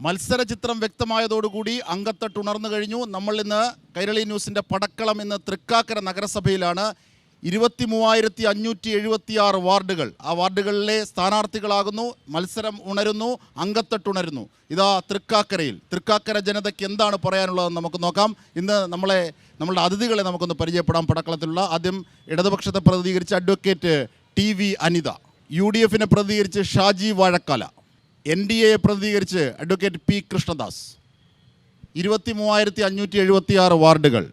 മത്സര ചിത്രം വ്യക്തമായതോടുകൂടി അങ്കത്തട്ട് ഉണർന്നു കഴിഞ്ഞു. നമ്മൾ ഇന്ന് കൈരളി ന്യൂസിൻ്റെ പടക്കളം ഇന്ന് തൃക്കാക്കര നഗരസഭയിലാണ്. 23,576 വാർഡുകൾ. ആ വാർഡുകളിലെ സ്ഥാനാർത്ഥികളാകുന്നു. മത്സരം ഉണരുന്നു, അങ്കത്തട്ട് ഉണരുന്നു. ഇതാ തൃക്കാക്കര ജനതയ്ക്ക് എന്താണ് പറയാനുള്ളതെന്ന് നമുക്ക് നോക്കാം. ഇന്ന് നമ്മളുടെ അതിഥികളെ നമുക്കൊന്ന് പരിചയപ്പെടാം. പടക്കളത്തിലുള്ള ആദ്യം ഇടതുപക്ഷത്തെ പ്രതിനിധീകരിച്ച് അഡ്വക്കേറ്റ് TV അനിത, UDF പ്രതിനിധീകരിച്ച് ഷാജി വാഴക്കാല, NDA പ്രതിനിധീകരിച്ച് അഡ്വക്കേറ്റ് P കൃഷ്ണദാസ്. 23,576 വാർഡുകൾ,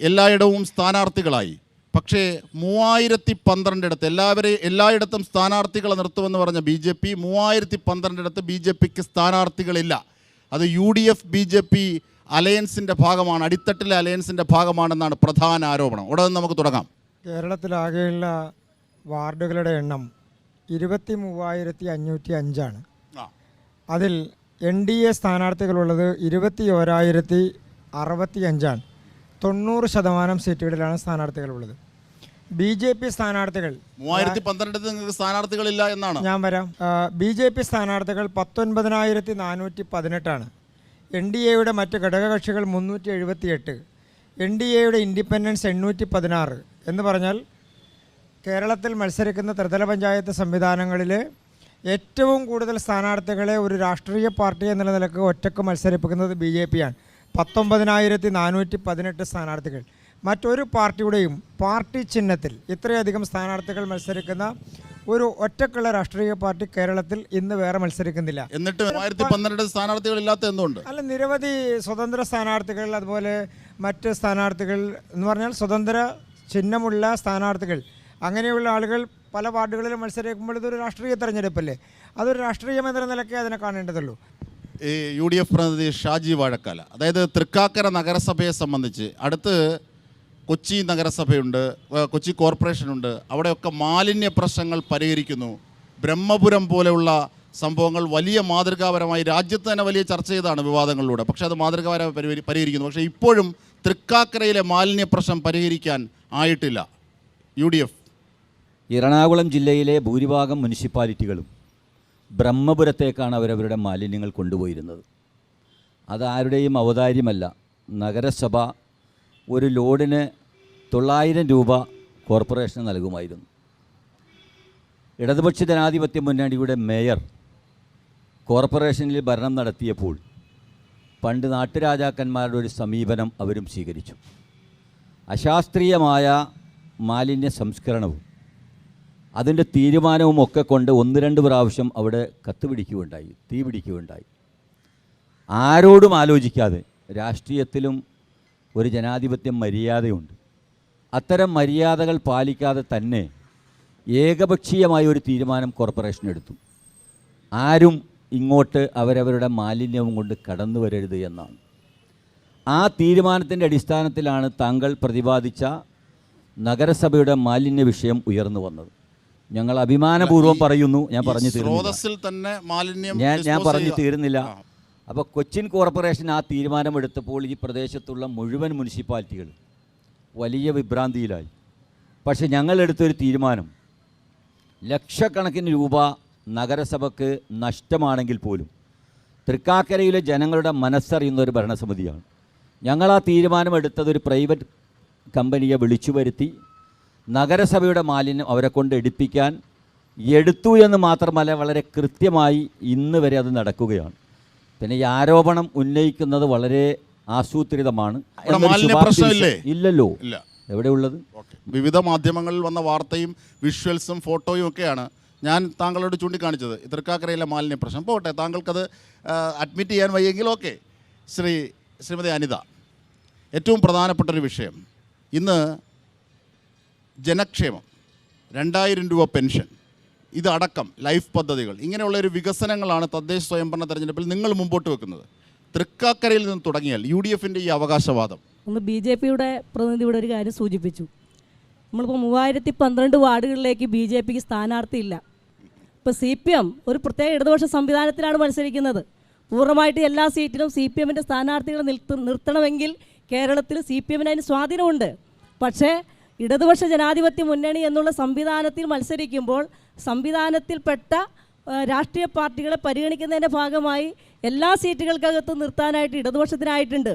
എല്ലായിടവും സ്ഥാനാർത്ഥികളായി. പക്ഷേ 3012 എല്ലായിടത്തും സ്ഥാനാർത്ഥികളെ നിർത്തുമെന്ന് പറഞ്ഞ BJP 3012 BJPക്ക് സ്ഥാനാർത്ഥികളില്ല. അത് UDF BJP അലയൻസിൻ്റെ ഭാഗമാണ്, അടിത്തട്ടിലെ അലയൻസിൻ്റെ ഭാഗമാണെന്നാണ് പ്രധാന ആരോപണം. ഉടനെ നമുക്ക് തുടങ്ങാം. കേരളത്തിലാകെയുള്ള വാർഡുകളുടെ എണ്ണം 23,505 അതിൽ NDA സ്ഥാനാർത്ഥികളുള്ളത് 21,065. 90% സീറ്റുകളിലാണ് സ്ഥാനാർത്ഥികളുള്ളത്. BJP സ്ഥാനാർത്ഥികൾ 3012 സ്ഥാനാർത്ഥികളില്ല എന്നാണ് ഞാൻ വരാം. BJP സ്ഥാനാർത്ഥികൾ 19,418. NDAയുടെ മറ്റ് ഘടകകക്ഷികൾ 378. NDAയുടെ ഇൻഡിപെൻഡൻസ് 816. എന്ന് പറഞ്ഞാൽ കേരളത്തിൽ മത്സരിക്കുന്ന ത്രിതല പഞ്ചായത്ത് സംവിധാനങ്ങളിൽ ഏറ്റവും കൂടുതൽ സ്ഥാനാർത്ഥികളെ ഒരു രാഷ്ട്രീയ പാർട്ടി എന്ന നിലക്ക് ഒറ്റക്ക് മത്സരിപ്പിക്കുന്നത് BJPയാണ്. 19,418 സ്ഥാനാർത്ഥികൾ. മറ്റൊരു പാർട്ടിയുടെയും പാർട്ടി ചിഹ്നത്തിൽ ഇത്രയധികം സ്ഥാനാർത്ഥികൾ മത്സരിക്കുന്ന ഒരു ഒറ്റക്കുള്ള രാഷ്ട്രീയ പാർട്ടി കേരളത്തിൽ ഇന്ന് വേറെ മത്സരിക്കുന്നില്ല. എന്നിട്ട് 2012 സ്ഥാനാർത്ഥികളില്ലാത്ത എന്തുകൊണ്ട്? അല്ല, നിരവധി സ്വതന്ത്ര സ്ഥാനാർത്ഥികൾ, അതുപോലെ മറ്റ് സ്ഥാനാർത്ഥികൾ എന്ന് പറഞ്ഞാൽ സ്വതന്ത്ര ചിഹ്നമുള്ള സ്ഥാനാർത്ഥികൾ, അങ്ങനെയുള്ള ആളുകൾ പല വാർഡുകളിലും മത്സരിക്കുമ്പോൾ ഇതൊരു രാഷ്ട്രീയ തെരഞ്ഞെടുപ്പല്ലേ. അതൊരു രാഷ്ട്രീയം എന്ന നിലയ്ക്ക് അതിനെ കാണേണ്ടതുള്ളൂ. ഈ UDF പ്രതിനിധി ഷാജി വാഴക്കാല, അതായത് തൃക്കാക്കര നഗരസഭയെ സംബന്ധിച്ച് അടുത്ത് കൊച്ചി നഗരസഭയുണ്ട്, കൊച്ചി കോർപ്പറേഷനുണ്ട്. അവിടെയൊക്കെ മാലിന്യ പ്രശ്നങ്ങൾ പരിഹരിക്കുന്നു. ബ്രഹ്മപുരം പോലെയുള്ള സംഭവങ്ങൾ വലിയ മാതൃകാപരമായി രാജ്യത്ത് തന്നെ വലിയ ചർച്ച ചെയ്താണ് വിവാദങ്ങളിലൂടെ. പക്ഷേ അത് മാതൃകാപരമായി പരിഹരിക്കുന്നു. പക്ഷേ ഇപ്പോഴും തൃക്കാക്കരയിലെ മാലിന്യ പ്രശ്നം പരിഹരിക്കാൻ ആയിട്ടില്ല. UDF എറണാകുളം ജില്ലയിലെ ഭൂരിഭാഗം മുനിസിപ്പാലിറ്റികളും ബ്രഹ്മപുരത്തേക്കാണ് അവരവരുടെ മാലിന്യങ്ങൾ കൊണ്ടുപോയിരുന്നത്. അതാരുടെയും ഔദാര്യമല്ല. നഗരസഭ ഒരു ലോഡിന് 900 രൂപ കോർപ്പറേഷന് നൽകുമായിരുന്നു. ഇടതുപക്ഷ ജനാധിപത്യ മുന്നണിയുടെ മേയർ കോർപ്പറേഷനിൽ ഭരണം നടത്തിയപ്പോൾ പണ്ട് നാട്ടുരാജാക്കന്മാരുടെ ഒരു സമീപനം അവരും സ്വീകരിച്ചു. അശാസ്ത്രീയമായ മാലിന്യ സംസ്കരണവും അതിൻ്റെ തീരുമാനവും ഒക്കെ കൊണ്ട് 1-2 പ്രാവശ്യം അവിടെ കത്തുപിടിക്കുകയുണ്ടായി, തീ പിടിക്കുകയുണ്ടായി. ആരോടും ആലോചിക്കാതെ, രാഷ്ട്രീയത്തിലും ഒരു ജനാധിപത്യ മര്യാദയുണ്ട്. അത്തരം മര്യാദകൾ പാലിക്കാതെ തന്നെ ഏകപക്ഷീയമായ ഒരു തീരുമാനം കോർപ്പറേഷൻ എടുത്തു. ആരും ഇങ്ങോട്ട് അവരവരുടെ മാലിന്യവും കൊണ്ട് കടന്നു വരരുത് എന്നാണ്. ആ തീരുമാനത്തിൻ്റെ അടിസ്ഥാനത്തിലാണ് താങ്കൾ പ്രതിപാദിച്ച നഗരസഭയുടെ മാലിന്യ വിഷയം ഉയർന്നു വന്നത്. ഞങ്ങൾ അഭിമാനപൂർവ്വം പറയുന്നു. ഞാൻ പറഞ്ഞു തീരുന്നില്ല. അപ്പോൾ കൊച്ചിൻ കോർപ്പറേഷൻ ആ തീരുമാനമെടുത്തപ്പോൾ ഈ പ്രദേശത്തുള്ള മുഴുവൻ മുനിസിപ്പാലിറ്റികൾ വലിയ വിഭ്രാന്തിയിലായി. പക്ഷെ ഞങ്ങളെടുത്തൊരു തീരുമാനം, ലക്ഷക്കണക്കിന് രൂപ നഗരസഭയ്ക്ക് നഷ്ടമാണെങ്കിൽ പോലും തൃക്കാക്കരയിലെ ജനങ്ങളുടെ മനസ്സറിയുന്ന ഒരു ഭരണസമിതിയാണ്. ഞങ്ങൾ ആ തീരുമാനമെടുത്തതൊരു പ്രൈവറ്റ് കമ്പനിയെ വിളിച്ചു വരുത്തി നഗരസഭയുടെ മാലിന്യം അവരെ കൊണ്ട് എടുത്തു എന്ന് മാത്രമല്ല, വളരെ കൃത്യമായി ഇന്ന് വരെ അത് നടക്കുകയാണ്. പിന്നെ ഈ ആരോപണം ഉന്നയിക്കുന്നത് വളരെ ആസൂത്രിതമാണ്. ഇല്ലല്ലോ, എവിടെയുള്ളത്? വിവിധ മാധ്യമങ്ങളിൽ വന്ന വാർത്തയും വിഷ്വൽസും ഫോട്ടോയും ഒക്കെയാണ് ഞാൻ താങ്കളോട് ചൂണ്ടിക്കാണിച്ചത്. തൃക്കാക്കരയിലെ മാലിന്യ പ്രശ്നം പോട്ടെ, താങ്കൾക്കത് അഡ്മിറ്റ് ചെയ്യാൻ വയ്യെങ്കിൽ ഓക്കെ. ശ്രീമതി അനിത, ഏറ്റവും പ്രധാനപ്പെട്ടൊരു വിഷയം ഇന്ന് ജനക്ഷേമം, 2000 രൂപ പെൻഷൻ, ഇതടക്കം ലൈഫ് പദ്ധതികൾ, ഇങ്ങനെയുള്ളൊരു വികസനങ്ങളാണ് തദ്ദേശ സ്വയംഭരണ തെരഞ്ഞെടുപ്പിൽ നിങ്ങൾ മുമ്പോട്ട് വെക്കുന്നത്. തൃക്കാക്കരയിൽ നിന്ന് തുടങ്ങിയാൽ UDFൻ്റെ ഈ അവകാശവാദം. ഒന്ന് BJPയുടെ പ്രതിനിധി ഇവിടെ ഒരു കാര്യം സൂചിപ്പിച്ചു. നമ്മളിപ്പോൾ 3012 വാർഡുകളിലേക്ക് BJPക്ക് സ്ഥാനാർത്ഥിയില്ല. ഇപ്പോൾ CPM ഒരു പ്രത്യേക ഇടതുപക്ഷ സംവിധാനത്തിലാണ് മത്സരിക്കുന്നത്. പൂർണ്ണമായിട്ട് എല്ലാ സീറ്റിലും CPMൻ്റെ സ്ഥാനാർത്ഥികളെ നിർത്തണമെങ്കിൽ കേരളത്തിൽ CPMന് അതിന് സ്വാധീനമുണ്ട്. പക്ഷേ ഇടതുപക്ഷ ജനാധിപത്യ മുന്നണി എന്നുള്ള സംവിധാനത്തിൽ മത്സരിക്കുമ്പോൾ സംവിധാനത്തിൽപ്പെട്ട രാഷ്ട്രീയ പാർട്ടികളെ പരിഗണിക്കുന്നതിൻ്റെ ഭാഗമായി എല്ലാ സീറ്റുകൾക്കകത്തും നിർത്താനായിട്ട് ഇടതുപക്ഷത്തിനായിട്ടുണ്ട്.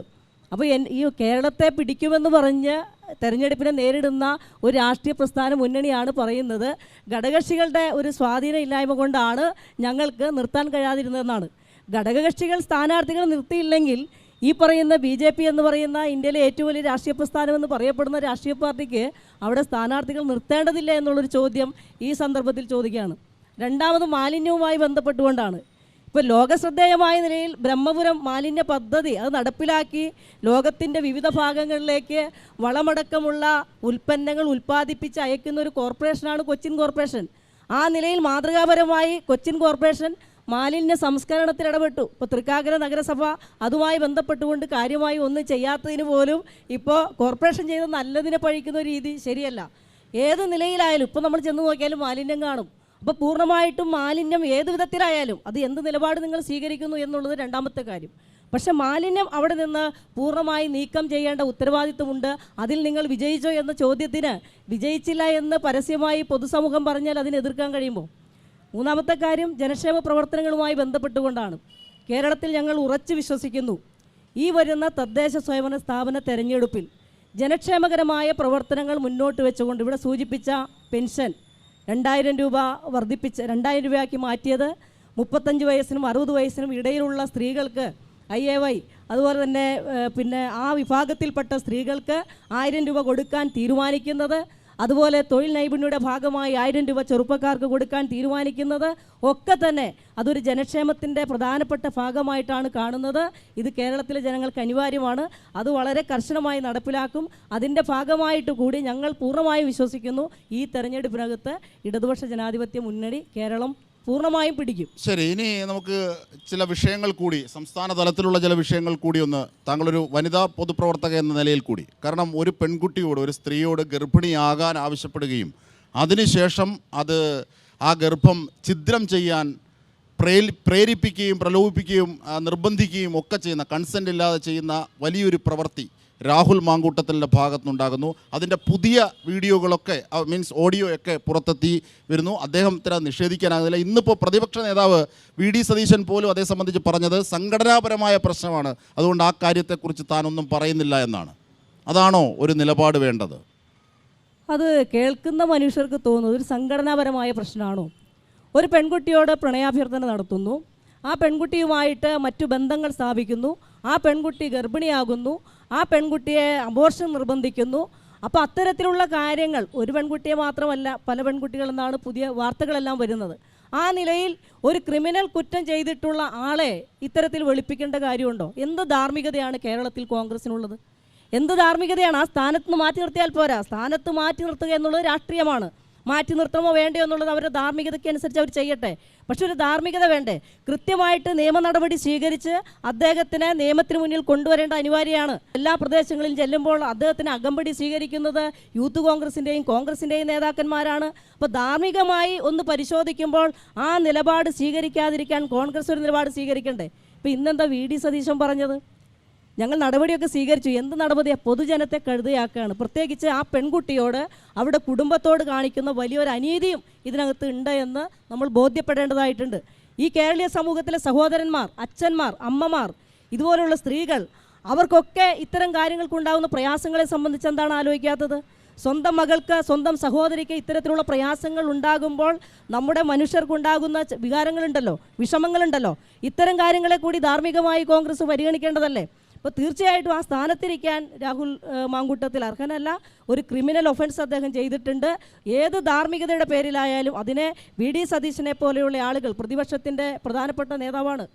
അപ്പോൾ ഈ കേരളത്തെ പിടിക്കുമെന്ന് പറഞ്ഞ് തെരഞ്ഞെടുപ്പിനെ നേരിടുന്ന ഒരു രാഷ്ട്രീയ പ്രസ്ഥാന മുന്നണിയാണ് പറയുന്നത് ഘടകകക്ഷികളുടെ ഒരു സ്വാധീനം ഇല്ലായ്മ കൊണ്ടാണ് ഞങ്ങൾക്ക് നിർത്താൻ കഴിയാതിരുന്നതെന്നാണ്. ഘടകകക്ഷികൾ സ്ഥാനാർത്ഥികൾ നിർത്തിയില്ലെങ്കിൽ ഈ പറയുന്ന BJP എന്ന് പറയുന്ന ഇന്ത്യയിലെ ഏറ്റവും വലിയ രാഷ്ട്രീയ പ്രസ്ഥാനമെന്ന് പറയപ്പെടുന്ന രാഷ്ട്രീയ പാർട്ടിക്ക് അവിടെ സ്ഥാനാർത്ഥികൾ നിർത്തേണ്ടതില്ല എന്നുള്ളൊരു ചോദ്യം ഈ സന്ദർഭത്തിൽ ചോദിക്കുകയാണ്. രണ്ടാമത് മാലിന്യവുമായി ബന്ധപ്പെട്ടുകൊണ്ടാണ്. ഇപ്പോൾ ലോകശ്രദ്ധേയമായ നിലയിൽ ബ്രഹ്മപുരം മാലിന്യ പദ്ധതി അത് നടപ്പിലാക്കി ലോകത്തിൻ്റെ വിവിധ ഭാഗങ്ങളിലേക്ക് വളമടക്കമുള്ള ഉൽപ്പന്നങ്ങൾ ഉൽപ്പാദിപ്പിച്ച് അയക്കുന്ന ഒരു കോർപ്പറേഷനാണ് കൊച്ചിൻ കോർപ്പറേഷൻ. ആ നിലയിൽ മാതൃകാപരമായി കൊച്ചിൻ കോർപ്പറേഷൻ മാലിന്യ സംസ്കരണത്തിൽ ഇടപെട്ടു. ഇപ്പോൾ തൃക്കാക്കര നഗരസഭ അതുമായി ബന്ധപ്പെട്ടുകൊണ്ട് കാര്യമായി ഒന്നും ചെയ്യാത്തതിന് പോലും ഇപ്പോൾ കോർപ്പറേഷൻ ചെയ്ത നല്ലതിനെ പഴിക്കുന്ന ഒരു രീതി ശരിയല്ല. ഏത് നിലയിലായാലും ഇപ്പോൾ നമ്മൾ ചെന്ന് നോക്കിയാലും മാലിന്യം കാണും. അപ്പോൾ പൂർണ്ണമായിട്ടും മാലിന്യം ഏത് വിധത്തിലായാലും അത് എന്ത് നിലപാട് നിങ്ങൾ സ്വീകരിക്കുന്നു എന്നുള്ളത് രണ്ടാമത്തെ കാര്യം. പക്ഷെ മാലിന്യം അവിടെ നിന്ന് പൂർണ്ണമായി നീക്കം ചെയ്യേണ്ട ഉത്തരവാദിത്വമുണ്ട്. അതിൽ നിങ്ങൾ വിജയിച്ചോ എന്ന ചോദ്യത്തിന് വിജയിച്ചില്ല എന്ന് പരസ്യമായി പൊതുസമൂഹം പറഞ്ഞാൽ അതിനെ എതിർക്കാൻ കഴിയുമോ? മൂന്നാമത്തെ കാര്യം ജനക്ഷേമ പ്രവർത്തനങ്ങളുമായി ബന്ധപ്പെട്ടുകൊണ്ടാണ്. കേരളത്തിൽ ഞങ്ങൾ ഉറച്ചു വിശ്വസിക്കുന്നു ഈ വരുന്ന തദ്ദേശ സ്വയംഭരണ സ്ഥാപന തെരഞ്ഞെടുപ്പിൽ ജനക്ഷേമകരമായ പ്രവർത്തനങ്ങൾ മുന്നോട്ട് വെച്ചുകൊണ്ട് ഇവിടെ സൂചിപ്പിച്ച പെൻഷൻ 2000 രൂപ വർദ്ധിപ്പിച്ച് 2000 രൂപയാക്കി മാറ്റിയത് 35 വയസ്സിനും 60 വയസ്സിനും ഇടയിലുള്ള സ്ത്രീകൾക്ക് IAY അതുപോലെ തന്നെ പിന്നെ ആ വിഭാഗത്തിൽപ്പെട്ട സ്ത്രീകൾക്ക് 1000 രൂപ കൊടുക്കാൻ തീരുമാനിക്കുന്നത്, അതുപോലെ തൊഴിൽ നൈപുണ്യയുടെ ഭാഗമായി 1000 രൂപ ചെറുപ്പക്കാർക്ക് കൊടുക്കാൻ തീരുമാനിക്കുന്നത് ഒക്കെ തന്നെ അതൊരു ജനക്ഷേമത്തിൻ്റെ പ്രധാനപ്പെട്ട ഭാഗമായിട്ടാണ് കാണുന്നത്. ഇത് കേരളത്തിലെ ജനങ്ങൾക്ക് അനിവാര്യമാണ്. അത് വളരെ കർശനമായി നടപ്പിലാക്കും. അതിൻ്റെ ഭാഗമായിട്ട് കൂടി ഞങ്ങൾ പൂർണ്ണമായി വിശ്വസിക്കുന്നു ഈ തെരഞ്ഞെടുപ്പിനകത്ത് ഇടതുപക്ഷ ജനാധിപത്യ മുന്നണി കേരളം പൂർണ്ണമായും പിടിക്കും. ശരി, ഇനി നമുക്ക് ചില വിഷയങ്ങൾ കൂടി, സംസ്ഥാന തലത്തിലുള്ള ചില വിഷയങ്ങൾ കൂടി ഒന്ന്, താങ്കളൊരു വനിതാ പൊതുപ്രവർത്തക എന്ന നിലയിൽ കൂടി, കാരണം ഒരു പെൺകുട്ടിയോട്, ഒരു സ്ത്രീയോട് ഗർഭിണിയാകാൻ ആവശ്യപ്പെടുകയും അതിനുശേഷം അത് ആ ഗർഭം ഛിദ്രം ചെയ്യാൻ പ്രേരിപ്പിക്കുകയും പ്രലോഭിപ്പിക്കുകയും നിർബന്ധിക്കുകയും ഒക്കെ ചെയ്യുന്ന, കൺസെൻ്റ് ഇല്ലാതെ ചെയ്യുന്ന വലിയൊരു പ്രവൃത്തി രാഹുൽ മാങ്കൂട്ടത്തിൻ്റെ ഭാഗത്തുനിന്നുണ്ടാകുന്നു. അതിൻ്റെ പുതിയ വീഡിയോകളൊക്കെ മീൻസ് ഓഡിയോ ഒക്കെ പുറത്തെത്തി വരുന്നു. അദ്ദേഹത്തിന് നിഷേധിക്കാനാകുന്നില്ല. ഇന്നിപ്പോൾ പ്രതിപക്ഷ നേതാവ് VD സതീശൻ പോലും അതേ സംബന്ധിച്ച് പറഞ്ഞത് സംഘടനാപരമായ പ്രശ്നമാണ്, അതുകൊണ്ട് ആ കാര്യത്തെക്കുറിച്ച് താനൊന്നും പറയുന്നില്ല എന്നാണ്. അതാണോ ഒരു നിലപാട് വേണ്ടത്? അത് കേൾക്കുന്ന മനുഷ്യർക്ക് തോന്നുന്നത് ഒരു സംഘടനാപരമായ പ്രശ്നമാണോ? ഒരു പെൺകുട്ടിയോട് പ്രണയാഭ്യർത്ഥന നടത്തുന്നു, ആ പെൺകുട്ടിയുമായിട്ട് മറ്റു ബന്ധങ്ങൾ സ്ഥാപിക്കുന്നു, ആ പെൺകുട്ടി ഗർഭിണിയാകുന്നു, ആ പെൺകുട്ടിയെ അബോർഷൻ നിർബന്ധിക്കുന്നു. അപ്പോൾ അത്തരത്തിലുള്ള കാര്യങ്ങൾ ഒരു പെൺകുട്ടിയെ മാത്രമല്ല പല പെൺകുട്ടികളെന്നാണ് പുതിയ വാർത്തകളെല്ലാം വരുന്നത്. ആ നിലയിൽ ഒരു ക്രിമിനൽ കുറ്റം ചെയ്തിട്ടുള്ള ആളെ ഇത്തരത്തിൽ വെളുപ്പിക്കേണ്ട കാര്യമുണ്ടോ? എന്ത് ധാർമ്മികതയാണ് കേരളത്തിൽ കോൺഗ്രസിനുള്ളത്? എന്ത് ധാർമ്മികതയാണ്? ആ സ്ഥാനത്ത് നിന്ന് മാറ്റി നിർത്തിയാൽ പോരാ. സ്ഥാനത്ത് മാറ്റി നിർത്തുക എന്നുള്ളത് രാഷ്ട്രീയമാണ്. മാറ്റി നിർത്തണമോ വേണ്ടയോ എന്നുള്ളത് അവരുടെ ധാർമ്മികതയ്ക്ക് അനുസരിച്ച് അവർ ചെയ്യട്ടെ. പക്ഷെ ഒരു ധാർമ്മികത വേണ്ടേ? കൃത്യമായിട്ട് നിയമ നടപടി സ്വീകരിച്ച് അദ്ദേഹത്തിനെ നിയമത്തിന് മുന്നിൽ കൊണ്ടുവരേണ്ട അനിവാര്യമാണ്. എല്ലാ പ്രദേശങ്ങളിലും ചെല്ലുമ്പോൾ അദ്ദേഹത്തിന് അകമ്പടി സ്വീകരിക്കുന്നത് യൂത്ത് കോൺഗ്രസിൻ്റെയും നേതാക്കന്മാരാണ്. അപ്പോൾ ധാർമ്മികമായി ഒന്ന് പരിശോധിക്കുമ്പോൾ ആ നിലപാട് സ്വീകരിക്കാതിരിക്കാൻ കോൺഗ്രസ് ഒരു നിലപാട് സ്വീകരിക്കണ്ടേ? ഇപ്പോൾ ഇന്നെന്താ VD സതീശൻ പറഞ്ഞത്? ഞങ്ങൾ നടപടിയൊക്കെ സ്വീകരിച്ചു. എന്ത് നടപടിയാണ്? പൊതുജനത്തെ കഴുതയാക്കുകയാണ്. പ്രത്യേകിച്ച് ആ പെൺകുട്ടിയോട് അവരുടെ കുടുംബത്തോട് കാണിക്കുന്ന വലിയൊരു അനീതിയും ഇതിനകത്ത് ഉണ്ട് എന്ന് നമ്മൾ ബോധ്യപ്പെടേണ്ടതായിട്ടുണ്ട്. ഈ കേരളീയ സമൂഹത്തിലെ സഹോദരന്മാർ, അച്ഛന്മാർ, അമ്മമാർ, ഇതുപോലുള്ള സ്ത്രീകൾ, അവർക്കൊക്കെ ഇത്തരം കാര്യങ്ങൾക്കുണ്ടാകുന്ന പ്രയാസങ്ങളെ സംബന്ധിച്ച് എന്താണ് ആലോചിക്കാത്തത്? സ്വന്തം മകൾക്ക്, സ്വന്തം സഹോദരിക്ക് ഇത്തരത്തിലുള്ള പ്രയാസങ്ങൾ ഉണ്ടാകുമ്പോൾ നമ്മുടെ മനുഷ്യർക്കുണ്ടാകുന്ന വികാരങ്ങളുണ്ടല്ലോ, വിഷമങ്ങളുണ്ടല്ലോ, ഇത്തരം കാര്യങ്ങളെ കൂടി ധാർമ്മികമായി കോൺഗ്രസ് പരിഗണിക്കേണ്ടതല്ലേ? അപ്പോൾ തീർച്ചയായിട്ടും ആ സ്ഥാനത്തിരിക്കാൻ രാഹുൽ മാങ്കൂട്ടത്തിൽ അർഹനല്ല. ഒരു ക്രിമിനൽ ഒഫൻസ് അദ്ദേഹം ചെയ്തിട്ടുണ്ട്. ഏത് ധാർമ്മികതയുടെ പേരിലായാലും അതിനെ VD സതീശനെ പോലെയുള്ള ആളുകൾ, പ്രതിപക്ഷത്തിൻ്റെ പ്രധാനപ്പെട്ട നേതാവാണ്,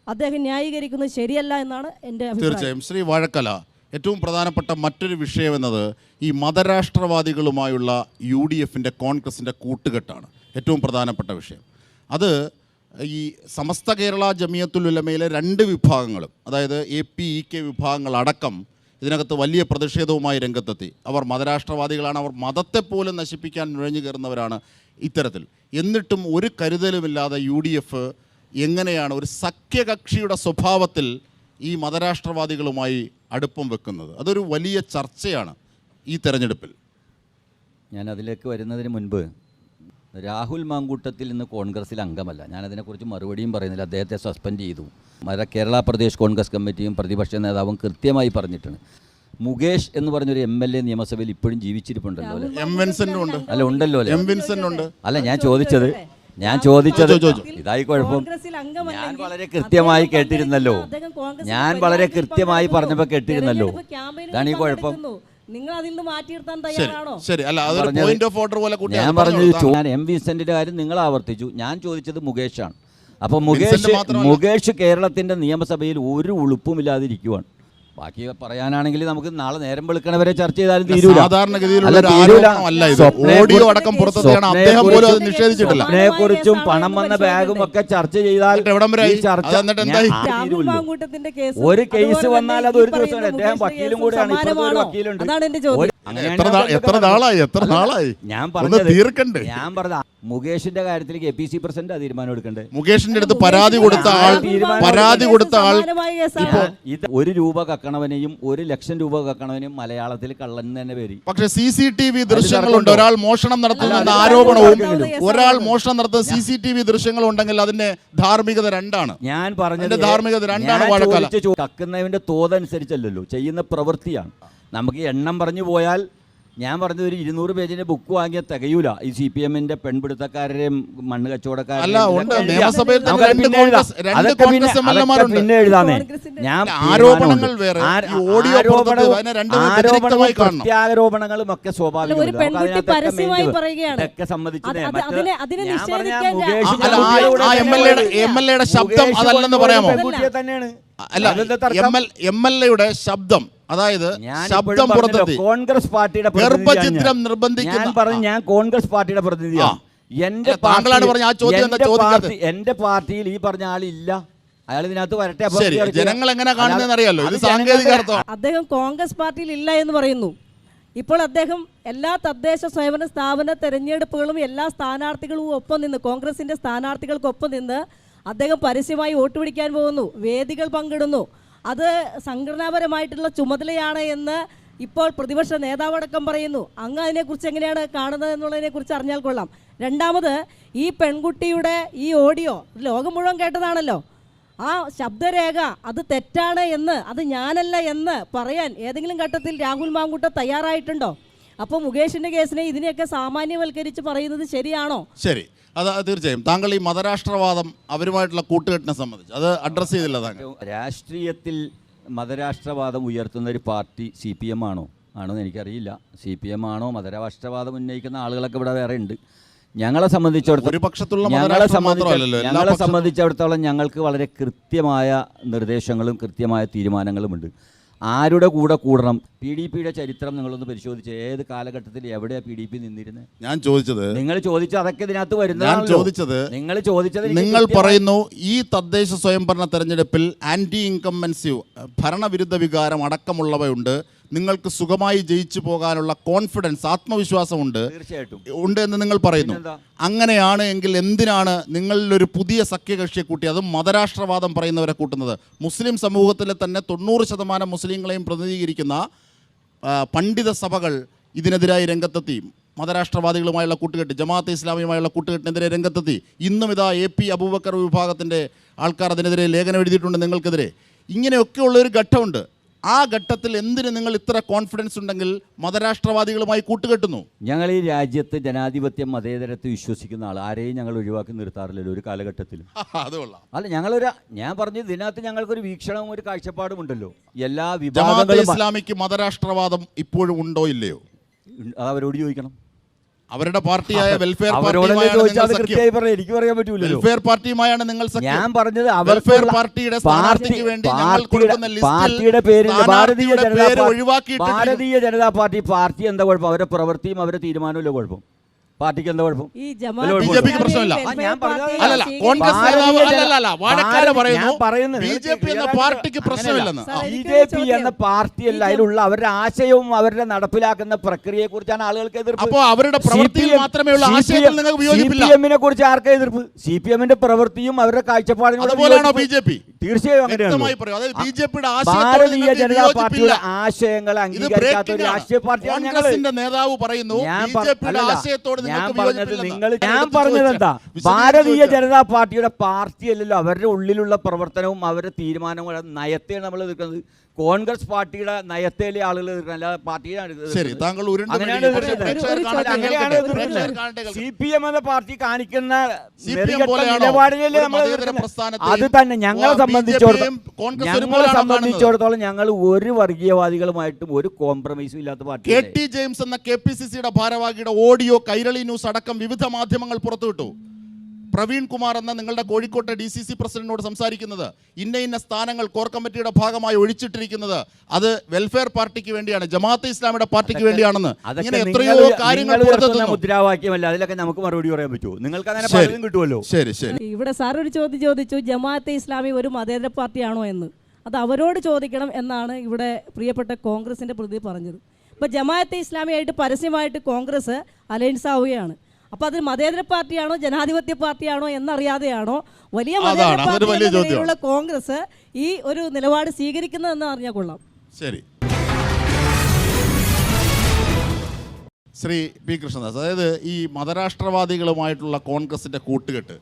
അദ്ദേഹം ന്യായീകരിക്കുന്നത് ശരിയല്ല എന്നാണ് എൻ്റെ അഭിപ്രായം. തീർച്ചയായും. ശ്രീ വാഴക്കല, ഏറ്റവും പ്രധാനപ്പെട്ട മറ്റൊരു വിഷയം എന്നത് ഈ മതരാഷ്ട്രവാദികളുമായുള്ള UDFൻ്റെ കോൺഗ്രസിൻ്റെ കൂട്ടുകെട്ടാണ് ഏറ്റവും പ്രധാനപ്പെട്ട വിഷയം. അത് ഈ സമസ്ത കേരള ജമിയത്തുൽ ഉലമയിലെ 2 വിഭാഗങ്ങളും, അതായത് AP, EK വിഭാഗങ്ങളടക്കം ഇതിനകത്ത് വലിയ പ്രതിഷേധവുമായി രംഗത്തെത്തി. അവർ മതരാഷ്ട്രവാദികളാണ്, അവർ മതത്തെപ്പോലും നശിപ്പിക്കാൻ നുഴഞ്ഞു കയറുന്നവരാണ് ഇത്തരത്തിൽ. എന്നിട്ടും ഒരു കരുതലുമില്ലാതെ UDF എങ്ങനെയാണ് ഒരു സഖ്യകക്ഷിയുടെ സ്വഭാവത്തിൽ ഈ മതരാഷ്ട്രവാദികളുമായി അടുപ്പം വെക്കുന്നത്? അതൊരു വലിയ ചർച്ചയാണ് ഈ തെരഞ്ഞെടുപ്പിൽ. ഞാൻ അതിലേക്ക് വരുന്നതിന് മുൻപ് രാഹുൽ മാങ്കൂട്ടത്തിൽ ഇന്ന് കോൺഗ്രസിൽ അംഗമല്ല. ഞാനതിനെക്കുറിച്ച് മറുപടിയും പറയുന്നില്ല. അദ്ദേഹത്തെ സസ്പെൻഡ് ചെയ്തു. കേരള പ്രദേശ് കോൺഗ്രസ് കമ്മിറ്റിയും പ്രതിപക്ഷ നേതാവും കൃത്യമായി പറഞ്ഞിട്ടുണ്ട്. മുകേഷ് എന്ന് പറഞ്ഞൊരു MLA നിയമസഭയിൽ ഇപ്പോഴും ജീവിച്ചിരിപ്പുണ്ടല്ലോ അല്ലേ? എം വിൻസെന്റ് ഉണ്ട്. അല്ല ഉണ്ടല്ലോ അല്ലേ? എം വിൻസെന്റ് ഉണ്ട്. അല്ല ഞാൻ ചോദിച്ചത് ഇതായി കുഴപ്പം. ഞാൻ വളരെ കൃത്യമായി കേട്ടിരുന്നല്ലോ. ഞാൻ വളരെ കൃത്യമായി പറഞ്ഞപ്പോൾ കേട്ടിരുന്നല്ലോ. ഇതാണ് ഈ കുഴപ്പം. നിങ്ങൾ അതിൽ നിന്ന് മാറ്റിയെടുത്താൻ തയ്യാറാണോ? ശരി, അല്ല അതൊരു പോയിന്റ് ഓഫ് ഓർഡർ പോലെ കൂട്ടി ഞാൻ പറഞ്ഞത് ഞാൻ എം വിൻസെന്റിന്റെ കാര്യം നിങ്ങൾ ആവർത്തിച്ചു. ഞാൻ ചോദിച്ചത് മുകേഷാണ്. അപ്പോൾ മുകേഷ് കേരളത്തിന്റെ നിയമസഭയിൽ ഒരു ഉളുപ്പുമില്ലാതിരിക്കുവാണ്. ബാക്കി പറയാനാണെങ്കിൽ നമുക്ക് നാളെ നേരം വെളുക്കണവരെ ചർച്ച ചെയ്താലും തീരൂല. സ്വപ്നയെക്കുറിച്ചും പണം വന്ന ബാഗും ഒക്കെ ചർച്ച ചെയ്താൽ ഒരു കേസ് വന്നാൽ അത് ഒരു ദിവസം. അദ്ദേഹം വക്കീലും കൂടെയാണ്. ഇപ്പോഴത്തെ വക്കീലുണ്ട്. എത്ര നാളായി ഞാൻ പറഞ്ഞ മുകേഷിന്റെ കാര്യത്തിൽ KPC പ്രസിഡന്റ് തീരുമാനം എടുക്കണ്ടേ? മുകേഷിന്റെ അടുത്ത് പരാതി കൊടുത്ത ആൾ ഇത് 1 രൂപ കക്കണവനെയും 1 ലക്ഷം രൂപ കക്കണവനെയും മലയാളത്തിൽ കള്ളൻ തന്നെ പേര്. പക്ഷേ CCTV ദൃശ്യങ്ങളുണ്ട്. ഒരാൾ മോഷണം നടത്തുന്ന ആരോപണവും ഒരാൾ മോഷണം നടത്തുന്ന CCTV ദൃശ്യങ്ങളുണ്ടെങ്കിൽ അതിന്റെ ധാർമ്മികത രണ്ടാണ്. ഞാൻ പറഞ്ഞത് ധാർമ്മികത രണ്ടാണ്. വാഴക്കാല കക്കുന്നവന്റെ തോതനുസരിച്ചല്ലല്ലോ, ചെയ്യുന്ന പ്രവൃത്തിയാണ്. നമുക്ക് എണ്ണം പറഞ്ഞു പോയാൽ ഞാൻ പറഞ്ഞത് ഒരു 200 പേജിന്റെ ബുക്ക് വാങ്ങിയ തികയൂല. ഈ CPM-ന്റെ പെൺപിടുത്തക്കാരുടെയും മണ്ണ് കച്ചവടക്കാരുടെയും പിന്നെ എഴുതാന്നേ. ഞാൻ പ്രത്യാരോപണങ്ങളും ഒക്കെ സ്വാഭാവികമൊക്കെ സമ്മതിച്ചത്. MLA-യുടെ ശബ്ദം അതല്ലെന്ന് പറയാമോ? തന്നെയാണ്. അല്ല, MLA-യുടെ ശബ്ദം, അതായത് ശബ്ദം പുറത്തെത്തി. കോൺഗ്രസ് പാർട്ടിയുടെ ഗർഭചിത്രം നിർബന്ധിക്കുന്ന ഞാൻ കോൺഗ്രസ് പാർട്ടിയുടെ പ്രതിനിധിയാണ്. എന്റെ പാർട്ടിയിൽ ഈ പറഞ്ഞ ആളില്ല. അയാൾ ഇതിനകത്ത് വരട്ടെ. ജനങ്ങൾ എങ്ങനെ കാണുന്നതെന്ന് അറിയാലോ. ഇത് സാങ്കേതിക അർത്ഥം. അദ്ദേഹം കോൺഗ്രസ് പാർട്ടിയിൽ ഇല്ല എന്ന് പറയുന്നു. ഇപ്പോൾ അദ്ദേഹം എല്ലാ തദ്ദേശ സ്വയംഭരണ സ്ഥാപന തെരഞ്ഞെടുപ്പുകളും എല്ലാ സ്ഥാനാർത്ഥികളും ഒപ്പം നിന്ന്, കോൺഗ്രസിന്റെ സ്ഥാനാർത്ഥികൾക്കൊപ്പം നിന്ന് അദ്ദേഹം പരസ്യമായി വോട്ട് പിടിക്കാൻ പോകുന്നു, വേദികൾ പങ്കിടുന്നു. അത് സംഘടനാപരമായിട്ടുള്ള ചുമതലയാണ് എന്ന് ഇപ്പോൾ പ്രതിപക്ഷ നേതാവടക്കം പറയുന്നു. അങ്ങ് അതിനെക്കുറിച്ച് എങ്ങനെയാണ് കാണുന്നത് എന്നുള്ളതിനെക്കുറിച്ച് അറിഞ്ഞാൽ കൊള്ളാം. രണ്ടാമത്, ഈ പെൺകുട്ടിയുടെ ഈ ഓഡിയോ ലോകം മുഴുവൻ കേട്ടതാണല്ലോ. ആ ശബ്ദരേഖ അത് തെറ്റാണ് എന്ന്, അത് ഞാനല്ല എന്ന് പറയാൻ ഏതെങ്കിലും ഘട്ടത്തിൽ രാഹുൽ മാങ്കൂട്ടം തയ്യാറായിട്ടുണ്ടോ? അപ്പോൾ മുകേഷിൻ്റെ കേസിനെ ഇതിനെയൊക്കെ സാമാന്യവൽക്കരിച്ച് പറയുന്നത് ശരിയാണോ? ശരി, അത് തീർച്ചയായും. താങ്കൾ ഈ മതരാഷ്ട്രവാദം അവരുമായിട്ടുള്ള കൂട്ടുകെട്ടിനെ സംബന്ധിച്ച് അത് അഡ്രസ്സ് ചെയ്തില്ല. താങ്കൾ രാഷ്ട്രീയത്തിൽ മതരാഷ്ട്രവാദം ഉയർത്തുന്ന ഒരു പാർട്ടി CPM ആണോ എന്ന് എനിക്കറിയില്ല. CPM ആണോ? മതരാഷ്ട്രവാദം ഉന്നയിക്കുന്ന ആളുകളൊക്കെ ഇവിടെ വേറെ ഉണ്ട്. ഞങ്ങളെ സംബന്ധിച്ചിടത്തോളം ഞങ്ങൾക്ക് വളരെ കൃത്യമായ നിർദ്ദേശങ്ങളും കൃത്യമായ തീരുമാനങ്ങളുമുണ്ട്. ആരുടെ കൂടെ കൂടണം? PDP-യുടെ ചരിത്രം നിങ്ങളൊന്ന് പരിശോധിച്ച് ഏത് കാലഘട്ടത്തിൽ എവിടെയാ PDP നിന്നിരുന്നത്? നിങ്ങൾ ചോദിച്ചത് അതൊക്കെ ഇതിനകത്ത് വരുന്നത്. നിങ്ങൾ പറയുന്നു ഈ തദ്ദേശ സ്വയംഭരണ തെരഞ്ഞെടുപ്പിൽ ആന്റി ഇൻകംബൻസീവ് ഭരണവിരുദ്ധ വികാരം അടക്കമുള്ളവയുണ്ട്. നിങ്ങൾക്ക് സുഖമായി ജയിച്ചു പോകാനുള്ള കോൺഫിഡൻസ്, ആത്മവിശ്വാസമുണ്ട് ഉണ്ട് എന്ന് നിങ്ങൾ പറയുന്നു. അങ്ങനെയാണ് എങ്കിൽ എന്തിനാണ് നിങ്ങളിലൊരു പുതിയ സഖ്യകക്ഷിയെ കൂട്ടി, അതും മതരാഷ്ട്രവാദം പറയുന്നവരെ കൂട്ടുന്നത്? മുസ്ലിം സമൂഹത്തിലെ തന്നെ 90% മുസ്ലിങ്ങളെയും പ്രതിനിധീകരിക്കുന്ന പണ്ഡിത സഭകൾ ഇതിനെതിരായി രംഗത്തെത്തി. മതരാഷ്ട്രവാദികളുമായുള്ള കൂട്ടുകെട്ട്, ജമാഅത്തെ ഇസ്ലാമിയുമായുള്ള കൂട്ടുകെട്ടിനെതിരെ രംഗത്തെത്തി. ഇന്നും ഇതാ AP അബൂബക്കർ വിഭാഗത്തിൻ്റെ ആൾക്കാർ അതിനെതിരെ ലേഖനം എഴുതിയിട്ടുണ്ട് നിങ്ങൾക്കെതിരെ. ഇങ്ങനെയൊക്കെയുള്ളൊരു ഘട്ടമുണ്ട്. ആ ഘട്ടത്തിൽ എന്തിന് നിങ്ങൾ ഇത്ര കോൺഫിഡൻസ് ഉണ്ടെങ്കിൽ മതരാഷ്ട്രവാദികളുമായി കൂട്ടുകെട്ടുന്നു? ഞങ്ങൾ ഈ രാജ്യത്ത് ജനാധിപത്യം, മതേതരത്തെ വിശ്വസിക്കുന്ന ആരെയും ഞങ്ങൾ ഒഴിവാക്കി നിർത്താറില്ലല്ലോ ഒരു കാലഘട്ടത്തിലും. അല്ല, ഞാൻ പറഞ്ഞു ഇതിനകത്ത് ഞങ്ങൾക്കൊരു വീക്ഷണവും ഒരു കാഴ്ചപ്പാടും ഉണ്ടല്ലോ. എല്ലാ വിഭാഗങ്ങളും. ഇസ്ലാമിക്ക് മതരാഷ്ട്രവാദം ഇപ്പോഴും ഉണ്ടോ ഇല്ലയോ? അവരോട് ചോദിക്കണം. അവരുടെ പാർട്ടിയായ വെൽഫെയർ പാർട്ടിയുമായാണ് നിങ്ങൾ. ഞാൻ പറഞ്ഞത് വെൽഫെയർ പാർട്ടിയുടെ സ്ഥാനാർത്ഥിക്ക് വേണ്ടി ഞങ്ങൾ കൊടുക്കുന്ന പാർട്ടിയുടെ പേര് ഭാരതീയ ജനതാ പാർട്ടി എന്താ കുഴപ്പം? അവരുടെ പ്രവൃത്തിയും അവരുടെ തീരുമാനവും കുഴപ്പം. പാർട്ടിക്ക് എന്താ കുഴപ്പം? BJPക്ക് പ്രശ്നമില്ല. പാർട്ടിക്ക് പ്രശ്നമില്ലെന്ന്. BJP എന്ന പാർട്ടിയല്ല, അതിലുള്ള അവരുടെ ആശയവും അവരുടെ നടപ്പിലാക്കുന്ന പ്രക്രിയയെ കുറിച്ചാണ് ആളുകൾക്ക് എതിർപ്പ്. അപ്പോൾ അവരുടെ പ്രവൃത്തിയിൽ മാത്രമേ ഉള്ള ആശയത്തിൽ നിങ്ങൾക്ക് വിയോജിപ്പില്ല. CPM-നെ കുറിച്ച് ആർക്കാ എതിർപ്പ്? CPM-ന്റെ പ്രവൃത്തിയും അവരുടെ കാഴ്ചപ്പാടിനും BJP തീർച്ചയായും അങ്ങനെയാണ്. ഭാരതീയ ജനതാ പാർട്ടിയുടെ ആശയങ്ങൾ അംഗീകരിക്കാത്ത ഒരു രാഷ്ട്രീയ പാർട്ടിയാണ് ഞങ്ങൾ. നേതാവ് പറയുന്നു നിങ്ങൾക്ക് പറഞ്ഞത് വിയോജിപ്പില്ലെന്ന്. ഞാൻ പറഞ്ഞത് എന്താ, ഭാരതീയ ജനതാ പാർട്ടിയുടെ പാർട്ടിയല്ലല്ലോ, അവരുടെ ഉള്ളിലുള്ള പ്രവർത്തനവും അവരുടെ തീരുമാനവും നയത്തെയാണ് നമ്മൾ എതിർക്കുന്നത്. കോൺഗ്രസ് പാർട്ടിയുടെ നയത്തേലെ ആളുകൾ എതിർക്കുന്നത്, അല്ലാതെ പാർട്ടിയാണ് ശരി, താങ്കൾ CPM എന്ന പാർട്ടി കാണിക്കുന്ന പോലെയാണോ നിലപാടിലല്ലേ നമ്മൾ അത് തന്നെ ഞങ്ങളെ സംബന്ധിച്ചിടത്തോളം ഞങ്ങൾ ഒരു വർഗീയവാദികളുമായിട്ടും ഒരു കോംപ്രമൈസും ഇല്ലാത്ത പാർട്ടി. KT ജെയിംസ് എന്ന KPCCയുടെ ഭാരവാഹിയുടെ ഓഡിയോ കൈരളി ന്യൂസ് അടക്കം വിവിധ മാധ്യമങ്ങൾ പുറത്തുവിട്ടു. പ്രവീൺ കുമാർ എന്ന നിങ്ങളുടെ കോഴിക്കോട്ടെ DCC പ്രസിഡന്റിനോട് സംസാരിക്കുന്നത് ഇന്ന സ്ഥാനങ്ങൾ കോർ കമ്മിറ്റിയുടെ ഭാഗമായി ഒഴിച്ചിട്ടിരിക്കുന്നത് അത് വെൽഫെയർ പാർട്ടിക്ക് വേണ്ടിയാണ്, ജമാഅത്തെ ഇസ്ലാമിയുടെ പാർട്ടിക്ക് വേണ്ടിയാണെന്ന്, ഇങ്ങനെ എത്രയോ കാര്യങ്ങൾ മുദ്രാവാക്യമല്ല, അതിലൊക്കെ നമുക്ക് മറുപടി പറയാൻ പറ്റുമോ? നിങ്ങൾക്ക് അങ്ങനെ പലതും കിട്ടുമല്ലോ. ശരി ശരി. ഇവിടെ സാർ ഒരു ചോദ്യം ചോദിച്ചു, ജമാഅത്തെ ഇസ്ലാമി ഒരു മതേതര പാർട്ടിയാണോ എന്ന്. അത് അവരോട് ചോദിക്കണം എന്നാണ് ഇവിടെ പ്രിയപ്പെട്ട കോൺഗ്രസിൻ്റെ പ്രതി പറഞ്ഞത്. ഇപ്പോൾ ജമാഅത്തെ ഇസ്ലാമിയായിട്ട് പരസ്യമായിട്ട് കോൺഗ്രസ് അലയൻസ് ആവുകയാണ്. അപ്പോൾ അത് മതേതര പാർട്ടിയാണോ ജനാധിപത്യ പാർട്ടിയാണോ എന്നറിയാതെയാണോ വലിയ മതേതര പാർട്ടിയുള്ള കോൺഗ്രസ് ഈ ഒരു നിലപാട് സ്വീകരിക്കുന്നതെന്ന് അറിഞ്ഞാൽ കൊള്ളാം. ശരി. ശ്രീ പി കൃഷ്ണദാസ്, അതായത് ഈ മതരാഷ്ട്രവാദികളുമായിട്ടുള്ള കോൺഗ്രസിൻ്റെ കൂട്ടുകെട്ട്,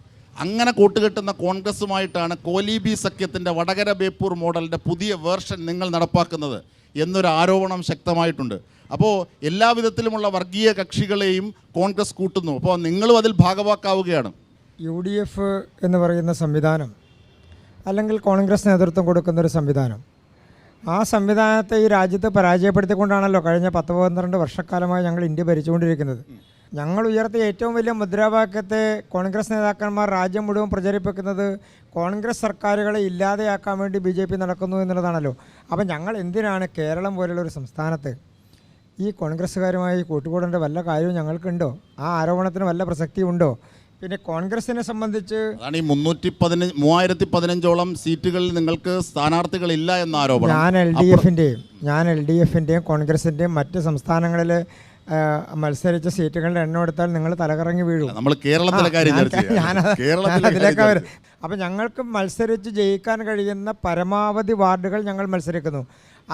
അങ്ങനെ കൂട്ടുകെട്ടുന്ന കോൺഗ്രസുമായിട്ടാണ് കോലീബി സഖ്യത്തിൻ്റെ വടകര ബേപ്പൂർ മോഡലിൻ്റെ പുതിയ വേർഷൻ നിങ്ങൾ നടപ്പാക്കുന്നത് എന്നൊരു ആരോപണം ശക്തമായിട്ടുണ്ട്. അപ്പോൾ എല്ലാവിധത്തിലുമുള്ള വർഗീയ കക്ഷികളെയും കോൺഗ്രസ് കൂട്ടുന്നു. അപ്പോൾ നിങ്ങളും അതിൽ ഭാഗവാക്കാവുകയാണ്. UDF എന്ന് പറയുന്ന സംവിധാനം, അല്ലെങ്കിൽ കോൺഗ്രസ് നേതൃത്വം കൊടുക്കുന്നൊരു സംവിധാനം, ആ സംവിധാനത്തെ ഈ രാജ്യത്ത് പരാജയപ്പെടുത്തിക്കൊണ്ടാണല്ലോ കഴിഞ്ഞ 10-12 വർഷക്കാലമായി ഞങ്ങൾ ഇന്ത്യ ഭരിച്ചുകൊണ്ടിരിക്കുന്നത്. ഞങ്ങൾ ഉയർത്തിയ ഏറ്റവും വലിയ മുദ്രാവാക്യത്തെ കോൺഗ്രസ് നേതാക്കന്മാർ രാജ്യം മുഴുവൻ പ്രചരിപ്പിക്കുന്നത് കോൺഗ്രസ് സർക്കാരുകളെ ഇല്ലാതെയാക്കാൻ വേണ്ടി BJP നടക്കുന്നു എന്നുള്ളതാണല്ലോ. അപ്പം ഞങ്ങൾ എന്തിനാണ് കേരളം പോലുള്ള ഒരു സംസ്ഥാനത്ത് ഈ കോൺഗ്രസ്സുകാരുമായി കൂട്ടുകൂടേണ്ട വല്ല കാര്യവും ഞങ്ങൾക്കുണ്ടോ? ആ ആരോപണത്തിന് വല്ല പ്രസക്തിയുണ്ടോ? പിന്നെ കോൺഗ്രസിനെ സംബന്ധിച്ച് അതാണ് ഈ 3015ഓളം സീറ്റുകളിൽ നിങ്ങൾക്ക് സ്ഥാനാർത്ഥികളില്ല എന്ന ആരോപണം. ഞാൻ LDFൻ്റെയും കോൺഗ്രസിൻ്റെയും മറ്റ് സംസ്ഥാനങ്ങളിൽ മത്സരിച്ച സീറ്റുകളുടെ എണ്ണം എടുത്താൽ നിങ്ങൾ തലകറങ്ങി വീഴും. നമ്മൾ കേരളത്തിലെ കാര്യം അതിലേക്ക് വരും. അപ്പം ഞങ്ങൾക്ക് മത്സരിച്ച് ജയിക്കാൻ കഴിയുന്ന പരമാവധി വാർഡുകൾ ഞങ്ങൾ മത്സരിക്കുന്നു.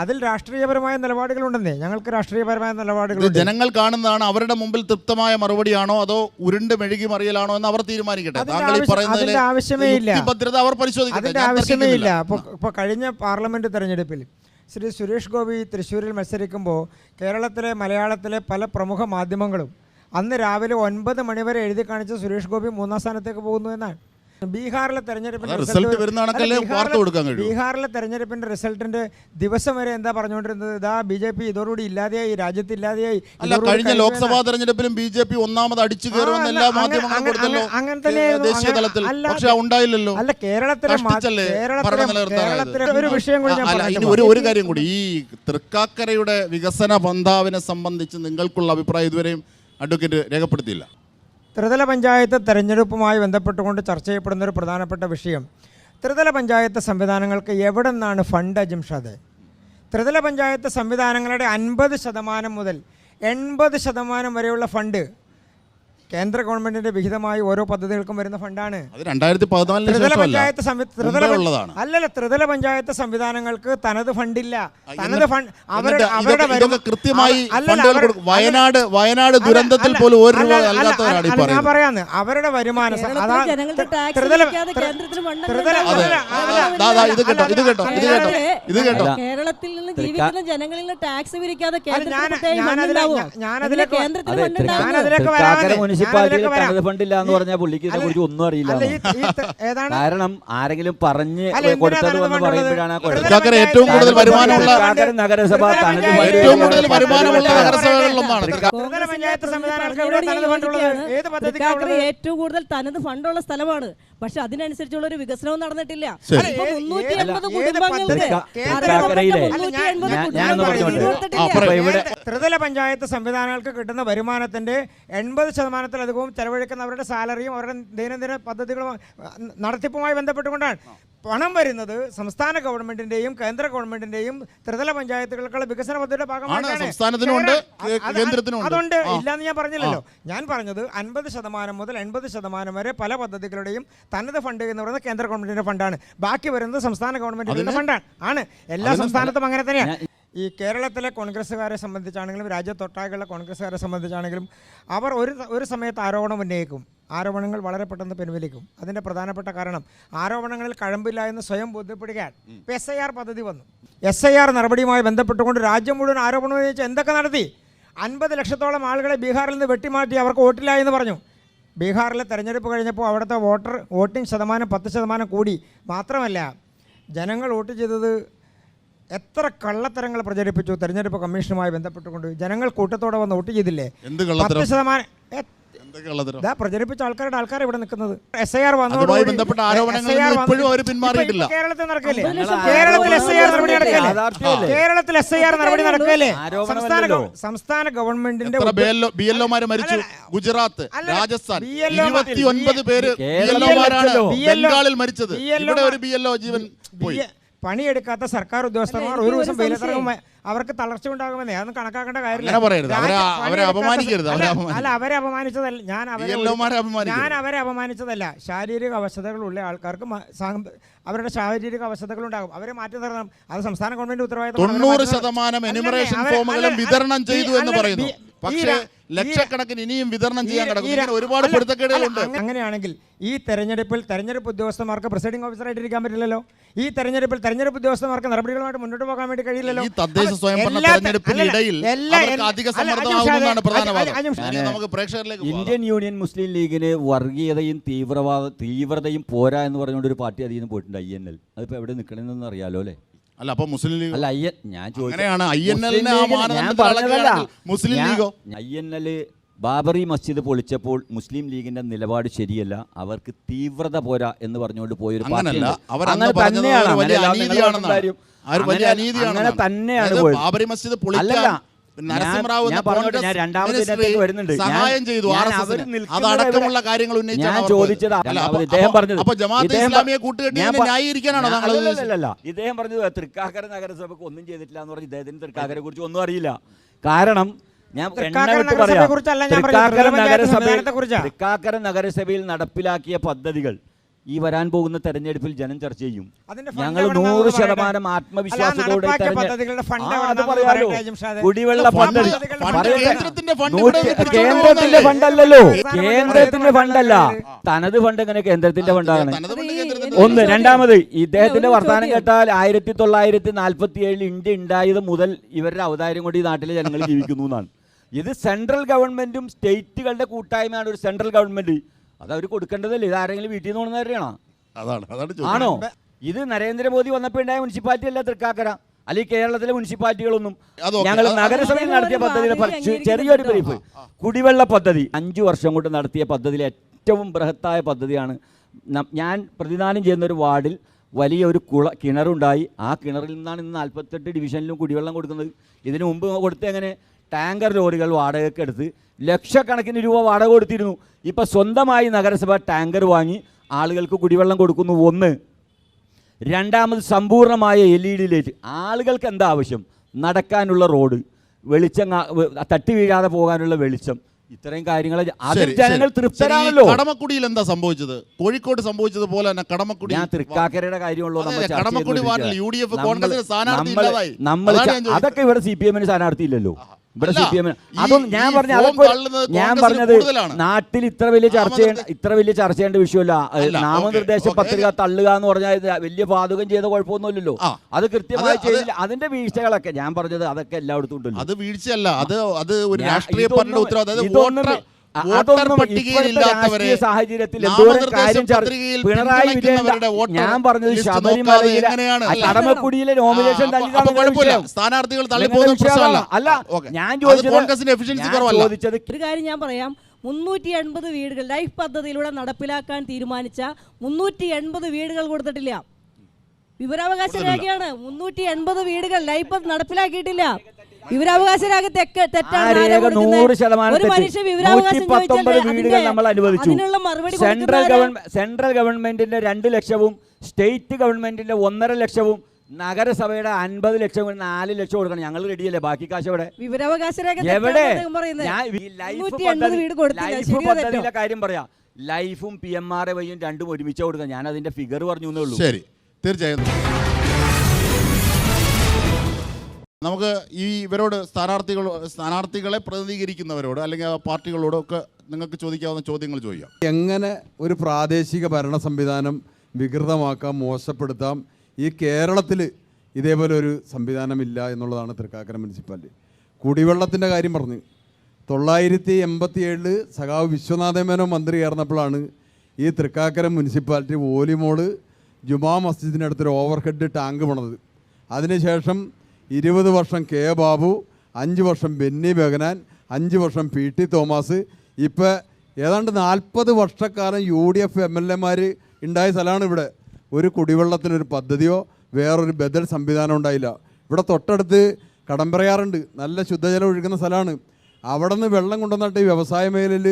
അതിൽ രാഷ്ട്രീയപരമായ നിലപാടുകളുണ്ടെന്നേ, ഞങ്ങൾക്ക് രാഷ്ട്രീയപരമായ നിലപാടുകൾ ജനങ്ങൾ കാണുന്നതാണ്. അവരുടെ മുമ്പിൽ തൃപ്തമായ മറുപടിയാണോ അതോ ഉരുണ്ട് മെഴുകി മറിയലാണോ എന്ന് അവർ തീരുമാനിക്കട്ടെ. താങ്കൾ ഈ പറയുന്നതിൽ ആവശ്യമേ ഇല്ല, ഭദ്രത അവർ പരിശോധിക്കട്ടെ. അതിൻ്റെ ആവശ്യമേ ഇല്ല. ഇപ്പോൾ കഴിഞ്ഞ പാർലമെൻറ്റ് തെരഞ്ഞെടുപ്പിൽ ശ്രീ സുരേഷ് ഗോപി തൃശ്ശൂരിൽ മത്സരിക്കുമ്പോൾ കേരളത്തിലെ മലയാളത്തിലെ പല പ്രമുഖ മാധ്യമങ്ങളും അന്ന് രാവിലെ 9 മണിവരെ എഴുതി കാണിച്ച സുരേഷ് ഗോപി 3ാം സ്ഥാനത്തേക്ക് പോകുന്നു എന്നാണ്. ബീഹാറിലെ തെരഞ്ഞെടുപ്പിന്റെ റിസൾട്ടിന്റെ ദിവസം വരെ എന്താ പറഞ്ഞുകൊണ്ടിരുന്നത്? ഇതാ BJP ഇതോടുകൂടി ഇല്ലാതെയായി, രാജ്യത്ത് ഇല്ലാതെയായി. കഴിഞ്ഞ ലോക്സഭാ തെരഞ്ഞെടുപ്പിലും BJP ഒന്നാമത് അടിച്ചു കയറുമെന്ന് എല്ലാ മാധ്യമങ്ങളും കൊടുത്തല്ലോ ദേശീയ തലത്തിൽ. പക്ഷെ ഉണ്ടായില്ലല്ലോ. അല്ല, കേരളത്തിലെ ഒരു വിഷയം കൂടി ഒരു കാര്യം കൂടി, ഈ തൃക്കാക്കരയുടെ വികസന പന്ഥാവിനെ സംബന്ധിച്ച് നിങ്ങൾക്കുള്ള അഭിപ്രായം ഇതുവരെയും അഡ്വക്കേറ്റ് രേഖപ്പെടുത്തിയില്ല. ത്രിതല പഞ്ചായത്ത് തെരഞ്ഞെടുപ്പുമായി ബന്ധപ്പെട്ടുകൊണ്ട് ചർച്ച ചെയ്യപ്പെടുന്ന ഒരു പ്രധാനപ്പെട്ട വിഷയം, ത്രിതല പഞ്ചായത്ത് സംവിധാനങ്ങൾക്ക് എവിടെ നിന്നാണ് ഫണ്ട്? അജിംഷാദ്, ത്രിതല പഞ്ചായത്ത് സംവിധാനങ്ങളുടെ 50% മുതൽ 80% വരെയുള്ള ഫണ്ട് കേന്ദ്ര ഗവൺമെന്റിന്റെ വിഹിതമായി ഓരോ പദ്ധതികൾക്കും വരുന്ന ഫണ്ടാണ്. അല്ലല്ല, ത്രിതല പഞ്ചായത്ത് സംവിധാനങ്ങൾക്ക് തനത് ഫണ്ടില്ല. തനത് ഫണ്ട് വയനാട് ദുരന്തത്തിൽ പോലും ഞാൻ പറയാന്ന് അവരുടെ വരുമാനം കേരളത്തിൽ നിന്ന് ജീവിക്കുന്ന ജനങ്ങളിൽ നിന്ന് ടാക്സ് പിരിക്കാതെ ഫണ്ടില്ല എന്ന് പറഞ്ഞാൽ പുള്ളിക്ക് ഇതിനെ കുറിച്ച് ഒന്നും അറിയില്ല. കാരണം ആരെങ്കിലും പറഞ്ഞ് കൊടുത്തത് എന്ന് പറയുമ്പോഴാണ് ഏറ്റവും കൂടുതൽ വരുമാനമുള്ള നഗരസഭ ഏറ്റവും കൂടുതൽ തനത് ഫണ്ടുള്ള സ്ഥലമാണ്. പക്ഷെ അതിനനുസരിച്ചുള്ള ഒരു വികസനവും നടന്നിട്ടില്ല. ത്രിതല പഞ്ചായത്ത് സംവിധാനങ്ങൾക്ക് കിട്ടുന്ന വരുമാനത്തിന്റെ 80%-ലധികവും ചെലവഴിക്കുന്ന അവരുടെ സാലറിയും അവരുടെ ദൈനംദിന പദ്ധതികളും നടത്തിപ്പുമായി ബന്ധപ്പെട്ടുകൊണ്ടാണ്. പണം വരുന്നത് സംസ്ഥാന ഗവൺമെന്റിന്റെയും കേന്ദ്ര ഗവൺമെന്റിന്റെയും ത്രിതല പഞ്ചായത്തുകൾക്കുള്ള വികസന പദ്ധതിയുടെ ഭാഗമായിട്ടാണ്. അതുകൊണ്ട് ഇല്ലാന്ന് ഞാൻ പറഞ്ഞില്ലല്ലോ. ഞാൻ പറഞ്ഞത് 50% മുതൽ 80% വരെ പല പദ്ധതികളുടെയും തനത് ഫണ്ട് എന്ന് പറയുന്നത് കേന്ദ്ര ഗവൺമെന്റിന്റെ ഫണ്ടാണ്. ബാക്കി വരുന്നത് സംസ്ഥാന ഗവൺമെന്റിന്റെ ഫണ്ടാണ്. എല്ലാ സംസ്ഥാനത്തും അങ്ങനെ തന്നെയാണ്. ഈ കേരളത്തിലെ കോൺഗ്രസ്സുകാരെ സംബന്ധിച്ചാണെങ്കിലും രാജ്യത്തൊട്ടാകെയുള്ള കോൺഗ്രസ്സുകാരെ സംബന്ധിച്ചാണെങ്കിലും അവർ ഒരു സമയത്ത് ആരോപണം ഉന്നയിക്കും. ആരോപണങ്ങൾ വളരെ പെട്ടെന്ന് പിൻവലിക്കും. അതിൻ്റെ പ്രധാനപ്പെട്ട കാരണം ആരോപണങ്ങളിൽ കഴമ്പില്ല എന്ന് സ്വയം ബോധ്യപ്പെടുകയാൽ SIR പദ്ധതി വന്നു. SIR നടപടിയുമായി ബന്ധപ്പെട്ടുകൊണ്ട് രാജ്യം മുഴുവൻ ആരോപണം ഉന്നയിച്ച് എന്തൊക്കെ നടത്തി? 50 ലക്ഷത്തോളം ആളുകളെ ബീഹാറിൽ നിന്ന് വെട്ടിമാറ്റി, അവർക്ക് വോട്ടില്ല എന്ന് പറഞ്ഞു. ബീഹാറിലെ തെരഞ്ഞെടുപ്പ് കഴിഞ്ഞപ്പോൾ അവിടുത്തെ വോട്ടിംഗ് ശതമാനം 10% കൂടി. മാത്രമല്ല, ജനങ്ങൾ വോട്ട് ചെയ്തത് എത്ര കള്ളത്തരങ്ങൾ പ്രചരിപ്പിച്ചു. തെരഞ്ഞെടുപ്പ് കമ്മീഷനുമായി ബന്ധപ്പെട്ടുകൊണ്ട് ജനങ്ങൾ കൂട്ടത്തോടെ വന്ന് വോട്ട് ചെയ്തില്ലേ? 10% പ്രചരിപ്പിച്ച ആൾക്കാർ ഇവിടെ നിൽക്കുന്നത്. SIR അതുമായി ബന്ധപ്പെട്ട ആരോപണങ്ങൾ ഇപ്പോഴും അവർ പിന്മാറിയിട്ടില്ല. കേരളത്തിൽ നടക്കില്ലേ? കേരളത്തിൽ SIR നടപടി നടക്കല്ലേ? സംസ്ഥാന ഗവൺമെന്റിന്റെ BLOമാര് മരിച്ചു. ഗുജറാത്ത്, രാജസ്ഥാൻ 29 പേര് BLOമാരാണ് ബംഗാളിൽ മരിച്ചത്. ഇവിടെ ഒരു BLO ജീവൻ പോയി. പണിയെടുക്കാത്ത സർക്കാർ ഉദ്യോഗസ്ഥന്മാർ ഒരു ദിവസം വെയിലത്തിറങ്ങുമ്പോൾ അവർക്ക് തളർച്ച ഉണ്ടാകുമെന്നേ. അതൊന്നും കണക്കാക്കേണ്ട കാര്യമില്ല. അല്ല, അവരെ അപമാനിച്ചതല്ല, ഞാൻ അവരെ അപമാനിച്ചതല്ല. ശാരീരിക അവശതകളുള്ള ആൾക്കാർക്ക് അവരുടെ ശാരീരിക അവശതകൾ ഉണ്ടാകും. അവരെ മാറ്റി നിർത്തണം. അത് സംസ്ഥാന ഗവൺമെന്റ് ഉത്തരവാദിത്തം. 90% എനുമറേഷൻ ഫോമുകളും വിതരണം ചെയ്തു എന്ന് പറയുന്നു. പക്ഷേ ലക്ഷക്കണക്കിന് ഇനിയും വിതരണം ചെയ്യാൻ കിടക്കും. ഒരുപാട് പൊരുത്തക്കേടുകളുണ്ട്. അങ്ങനെയാണെങ്കിൽ ഈ തെരഞ്ഞെടുപ്പ് ഉദ്യോഗസ്ഥന്മാർക്ക് പ്രിസൈഡിംഗ് ഓഫീസറായിട്ട് ഇരിക്കാൻ പറ്റില്ലല്ലോ. ഈ തെരഞ്ഞെടുപ്പ് ഉദ്യോഗസ്ഥന്മാർക്ക് നടപടികളുമായിട്ട് മുന്നോട്ട് പോകാൻ വേണ്ടി കഴിയില്ലല്ലോ. ഈ തദ്ദേശ സ്വയംഭരണ തെരഞ്ഞെടുപ്പിനിടയിൽ അധിക സമ്മർദ്ദമാകുമെന്നാണ് പ്രധാന വാദം. നമുക്ക് പ്രേക്ഷകരിലേക്ക് ഇന്ത്യൻ യൂണിയൻ മുസ്ലിം ലീഗിന് വർഗീയതയും തീവ്രതയും പോരാ എന്ന് പറഞ്ഞുകൊണ്ട് ഒരു പാർട്ടി അതിൽ നിന്ന് പോയിട്ടുണ്ട്, INL. അതിപ്പോൾ എവിടെ നിൽക്കണമെന്നൊന്നും അറിയാലോ അല്ലേ? അല്ല, അപ്പോൾ മുസ്ലിം ലീഗ് അല്ല, ഞാൻ INL ബാബറി മസ്ജിദ് പൊളിച്ചപ്പോൾ മുസ്ലിം ലീഗിന്റെ നിലപാട് ശരിയല്ല, അവർക്ക് തീവ്രത പോരാ എന്ന് പറഞ്ഞുകൊണ്ട് പോയൊരു പാർട്ടി. അങ്ങനെ തന്നെയാണ് ബാബറി മസ്ജിദ് പൊളിക്കാൻ നരസിംഹറാവു വരുന്നുണ്ട്. സഹായം ചെയ്തു. അതടക്കമുള്ള കാര്യങ്ങൾ ഞാൻ ചോദിച്ചത് ഇദ്ദേഹം പറഞ്ഞത് തൃക്കാക്കര നഗരസഭയ്ക്ക് ഒന്നും ചെയ്തിട്ടില്ല എന്ന് പറഞ്ഞ് ഇദ്ദേഹത്തിന് തൃക്കാക്കരെ കുറിച്ച് ഒന്നും അറിയില്ല. കാരണം ഞാൻ തൃക്കാക്കര നഗരസഭയിൽ നടപ്പിലാക്കിയ പദ്ധതികൾ ഈ വരാൻ പോകുന്ന തെരഞ്ഞെടുപ്പിൽ ജനം ചർച്ച ചെയ്യും. ഞങ്ങൾ 100% ആത്മവിശ്വാസത്തോടെ കുടിവെള്ള പദ്ധതി കേന്ദ്രത്തിന്റെ ഫണ്ടല്ലല്ലോ, കേന്ദ്രത്തിന്റെ ഫണ്ടല്ല, തനത് ഫണ്ട്. എങ്ങനെ കേന്ദ്രത്തിന്റെ ഫണ്ടാണ്? ഒന്ന്. രണ്ടാമത്, ഇദ്ദേഹത്തിന്റെ വർത്തമാനം കേട്ടാൽ 1947 ഇന്ത്യ ഉണ്ടായത് മുതൽ ഇവരുടെ അവതാരം കൊണ്ട് ഈ നാട്ടിലെ ജനങ്ങൾ ജീവിക്കുന്നു എന്നാണ്. ഇത് സെൻട്രൽ ഗവൺമെന്റും സ്റ്റേറ്റുകളുടെ കൂട്ടായ്മയാണ്. ഒരു സെൻട്രൽ ഗവൺമെന്റ് അതവർ കൊടുക്കേണ്ടതല്ലേ? ഇത് ആരെങ്കിലും വീട്ടിൽ നിന്ന് കൊണ്ടുവരികയാണോ? ആണോ? ഇത് നരേന്ദ്രമോദി വന്നപ്പോൾ ഉണ്ടായ മുനിസിപ്പാലിറ്റി അല്ല തൃക്കാക്കര, അല്ലെങ്കിൽ കേരളത്തിലെ മുനിസിപ്പാലിറ്റികളൊന്നും. ഞങ്ങൾ നഗരസഭയിൽ നടത്തിയ പദ്ധതിയുടെ ചെറിയൊരു ബ്രീഫ്. കുടിവെള്ള പദ്ധതി 5 വർഷം കൊണ്ട് നടത്തിയ പദ്ധതിയിലെ ഏറ്റവും ബൃഹത്തായ പദ്ധതിയാണ്. ഞാൻ പ്രതിദാനം ചെയ്യുന്ന ഒരു വാർഡിൽ വലിയ ഒരു കിണറുണ്ടായി. ആ കിണറിൽ നിന്നാണ് ഇന്ന് 48 ഡിവിഷനിലും കുടിവെള്ളം കൊടുക്കുന്നത്. ഇതിനു മുമ്പ് കൊടുത്ത എങ്ങനെ ടാങ്കർ ലോറികൾ വാടകയ്ക്ക് എടുത്ത് ലക്ഷക്കണക്കിന് രൂപ വാടക കൊടുത്തിരുന്നു. ഇപ്പം സ്വന്തമായി നഗരസഭ ടാങ്കർ വാങ്ങി ആളുകൾക്ക് കുടിവെള്ളം കൊടുക്കുന്നു. ഒന്ന്. രണ്ടാമത്, സമ്പൂർണ്ണമായ LED ലൈറ്റ്. ആളുകൾക്ക് എന്താ ആവശ്യം? നടക്കാനുള്ള റോഡ്, വെളിച്ചം, തട്ടി വീഴാതെ പോകാനുള്ള വെളിച്ചം, ഇത്രയും കാര്യങ്ങൾ. ജനങ്ങൾ തൃപ്തരാണല്ലോ. കടമക്കുടിയിൽ എന്താ സംഭവിച്ചത്? കോഴിക്കോട് സംഭവിച്ചതുപോലെ തന്നെ കടമക്കുടി. ഞാൻ തൃക്കാക്കരയുടെ കാര്യമുള്ളൂ. അതൊക്കെ ഇവിടെ CPM സ്ഥാനാർത്ഥി ഇല്ലല്ലോ. ഇവിടെ CPM അതൊന്നും ഞാൻ പറഞ്ഞത് നാട്ടിൽ ഇത്ര വലിയ ചർച്ച ചെയ്യേണ്ട വിഷയമല്ല. നാമനിർദ്ദേശ പത്രിക തള്ളുക എന്ന് പറഞ്ഞാൽ വലിയ പാതകം ചെയ്ത കുഴപ്പമൊന്നുമില്ലല്ലോ. അത് കൃത്യമായി ചെയ്തില്ല. അതിന്റെ വീഴ്ചകളൊക്കെ ഞാൻ പറഞ്ഞത് അതൊക്കെ എല്ലായിടത്തും ഉണ്ടല്ലോ. അത് വീഴ്ചയല്ല, അത് ഒരു രാഷ്ട്രീയ പാർട്ടിയുടെ ഉത്തരവാദിത്തം. സാഹചര്യത്തിൽ പിണറായി വിജയൻ, ഞാൻ പറഞ്ഞത് ശബരിമലയിലെ കടമക്കുടിയിലെ നോമിനേഷൻ സ്ഥാനാർത്ഥികൾ അല്ല, ഞാൻ ചോദിച്ചത് ഒരു കാര്യം ഞാൻ പറയാം. 380 വീടുകൾ ലൈഫ് പദ്ധതിയിലൂടെ നടപ്പിലാക്കാൻ തീരുമാനിച്ച 380 വീടുകൾ കൊടുത്തിട്ടില്ല. വിവരാവകാശ രേഖയാണ്. 380 വീടുകൾ ലൈഫ് നടപ്പിലാക്കിയിട്ടില്ല. വിവരാവകാശ രേഖ തെറ്റാണ്. ഒരു മനുഷ്യ വിവരാവകാശം വീടുകൾ നമ്മൾ അനുവദിച്ചു. സെൻട്രൽ ഗവൺമെന്റിന്റെ 2 ലക്ഷവും സ്റ്റേറ്റ് ഗവൺമെന്റിന്റെ 1.5 ലക്ഷവും നഗരസഭയുടെ 50 ലക്ഷം 4 ലക്ഷം കൊടുക്കണം. ഞങ്ങൾ റെഡിയല്ലേ? ബാക്കി കാശ് എവിടെ? വിവരാവകാശ രേഖ എവിടെ? പദ്ധതിയിലെ കാര്യം പറയാം. ലൈഫും PMRYയും രണ്ടും ഒരുമിച്ച് കൊടുക്കുക. ഞാൻ അതിന്റെ ഫിഗർ പറഞ്ഞു എന്നേ ഉള്ളൂ. ശരി, തീർച്ചയായും. നമുക്ക് ഈ ഇവരോട് സ്ഥാനാർത്ഥികളെ പ്രതിനിധീകരിക്കുന്നവരോട് അല്ലെങ്കിൽ ആ പാർട്ടികളോടൊക്കെ നിങ്ങൾക്ക് ചോദിക്കാവുന്ന ചോദ്യങ്ങൾ ചോദിക്കാം. എങ്ങനെ ഒരു പ്രാദേശിക ഭരണ സംവിധാനം വികൃതമാക്കാം, മോശപ്പെടുത്താം? ഈ കേരളത്തിൽ ഇതേപോലെ ഒരു സംവിധാനമില്ല എന്നുള്ളതാണ് തൃക്കാക്കര മുനിസിപ്പാലിറ്റി. കുടിവെള്ളത്തിൻ്റെ കാര്യം പറഞ്ഞു. 987 സഖാവ് വിശ്വനാഥ മേനോൻ മന്ത്രിയായിരുന്നപ്പോഴാണ് ഈ തൃക്കാക്കര മുനിസിപ്പാലിറ്റി ഓലിമോള് ജുമാ മസ്ജിദിനടുത്തൊരു ഓവർ ഹെഡ് ടാങ്ക് പണിത്. അതിനുശേഷം 20 വർഷം കെ ബാബു, 5 വർഷം ബെന്നി ബെഹനാൻ, 5 വർഷം PT തോമസ്, ഇപ്പോൾ ഏതാണ്ട് 40 വർഷക്കാലം UDF MLA ഉണ്ടായ സ്ഥലമാണ് ഇവിടെ. ഒരു കുടിവെള്ളത്തിനൊരു പദ്ധതിയോ വേറൊരു ബദൽ സംവിധാനം ഉണ്ടായില്ല. ഇവിടെ തൊട്ടടുത്ത് കടമ്പറയാറുണ്ട്, നല്ല ശുദ്ധജലം ഒഴുകുന്ന സ്ഥലമാണ്. അവിടെ നിന്ന് വെള്ളം കൊണ്ടുവന്നിട്ട് ഈ വ്യവസായ മേഖലയിൽ